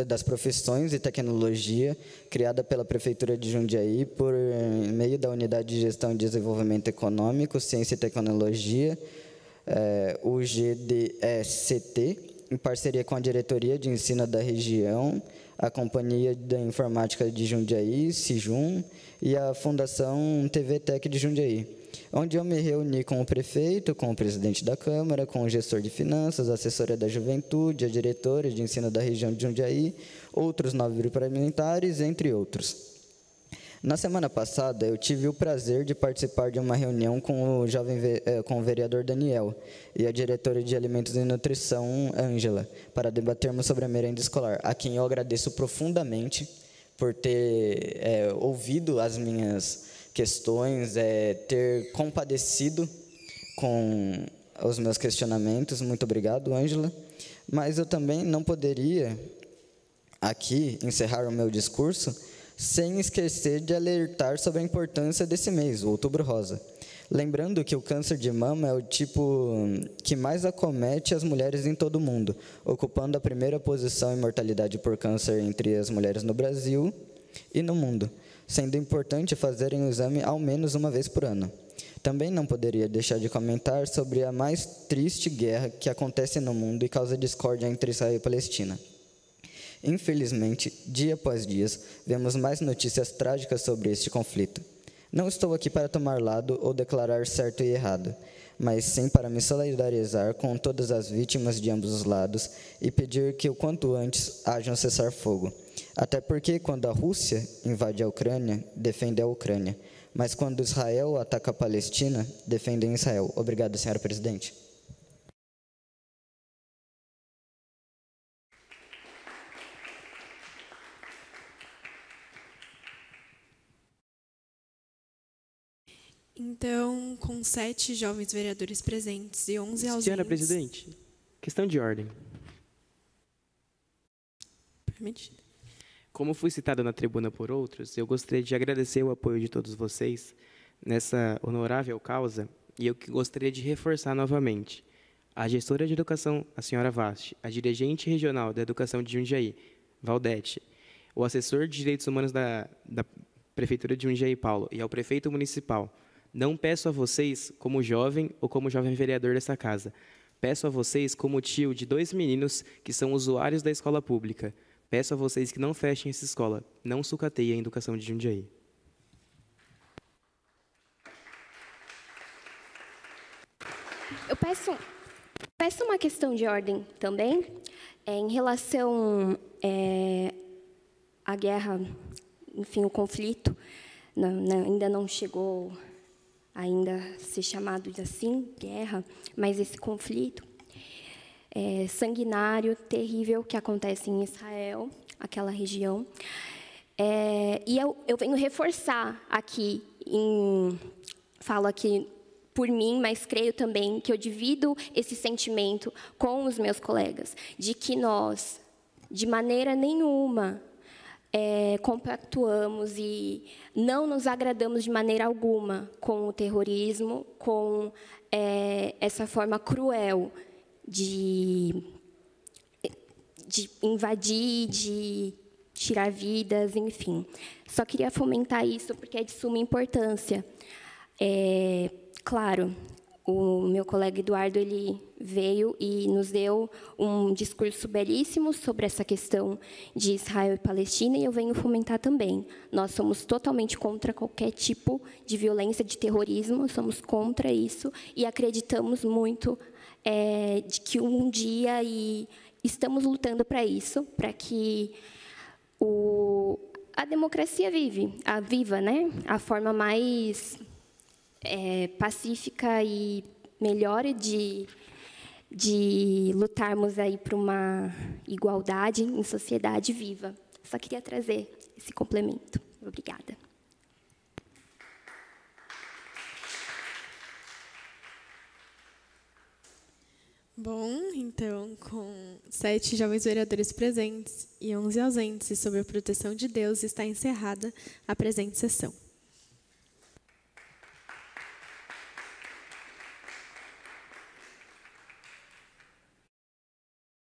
das Profissões e Tecnologia, criada pela Prefeitura de Jundiaí por meio da Unidade de Gestão e Desenvolvimento Econômico, Ciência e Tecnologia, UGDECT, em parceria com a Diretoria de Ensino da região, a Companhia da Informática de Jundiaí, CIJUN, e a Fundação TV Tech de Jundiaí, onde eu me reuni com o prefeito, com o presidente da Câmara, com o gestor de finanças, a assessora da juventude, a diretora de ensino da região de Jundiaí, outros 9 parlamentares, entre outros. Na semana passada, eu tive o prazer de participar de uma reunião com o vereador Daniel e a diretora de Alimentos e Nutrição, Ângela, para debatermos sobre a merenda escolar, a quem eu agradeço profundamente por ter ouvido as minhas questões, ter compadecido com os meus questionamentos. Muito obrigado, Ângela. Mas eu também não poderia aqui encerrar o meu discurso sem esquecer de alertar sobre a importância desse mês, o Outubro Rosa. Lembrando que o câncer de mama é o tipo que mais acomete as mulheres em todo o mundo, ocupando a primeira posição em mortalidade por câncer entre as mulheres no Brasil e no mundo, sendo importante fazerem o exame ao menos uma vez por ano. Também não poderia deixar de comentar sobre a mais triste guerra que acontece no mundo e causa discórdia entre Israel e Palestina. Infelizmente, dia após dia, vemos mais notícias trágicas sobre este conflito. Não estou aqui para tomar lado ou declarar certo e errado, mas sim para me solidarizar com todas as vítimas de ambos os lados e pedir que o quanto antes haja um cessar-fogo. Até porque, quando a Rússia invade a Ucrânia, defende a Ucrânia, mas quando Israel ataca a Palestina, defendem Israel. Obrigado, senhora presidente. Então, com 7 jovens vereadores presentes e 11 ausentes... Senhora presidente, questão de ordem. Permitido. Como fui citado na tribuna por outros, eu gostaria de agradecer o apoio de todos vocês nessa honorável causa e eu gostaria de reforçar novamente. A gestora de educação, a senhora Vasti, a dirigente regional da educação de Jundiaí, Valdete, o assessor de direitos humanos da Prefeitura de Jundiaí, Paulo, e ao prefeito municipal, não peço a vocês como jovem ou como jovem vereador dessa casa. Peço a vocês como tio de 2 meninos que são usuários da escola pública. Peço a vocês que não fechem essa escola, não sucateiem a educação de Jundiaí. Eu peço uma questão de ordem também, em relação à guerra, enfim, o conflito, ainda não chegou ainda a ser chamado de assim, guerra, mas esse conflito sanguinário, terrível, que acontece em Israel, aquela região. E eu venho reforçar aqui, falo aqui por mim, mas creio também que eu divido esse sentimento com os meus colegas, de que nós, de maneira nenhuma, compactuamos e não nos agradamos de maneira alguma com o terrorismo, com essa forma cruel de invadir, de tirar vidas, enfim. Só queria fomentar isso porque é de suma importância. Claro, o meu colega Eduardo ele veio e nos deu um discurso belíssimo sobre essa questão de Israel e Palestina, e eu venho fomentar também. Nós somos totalmente contra qualquer tipo de violência, de terrorismo, somos contra isso e acreditamos muito de que um dia, e estamos lutando para isso, para que a democracia viva, né? A forma mais pacífica e melhor de lutarmos aí por uma igualdade em sociedade viva. Só queria trazer esse complemento. Obrigada. Bom, então, com 7 jovens vereadores presentes e 11 ausentes e sob a proteção de Deus, está encerrada a presente sessão.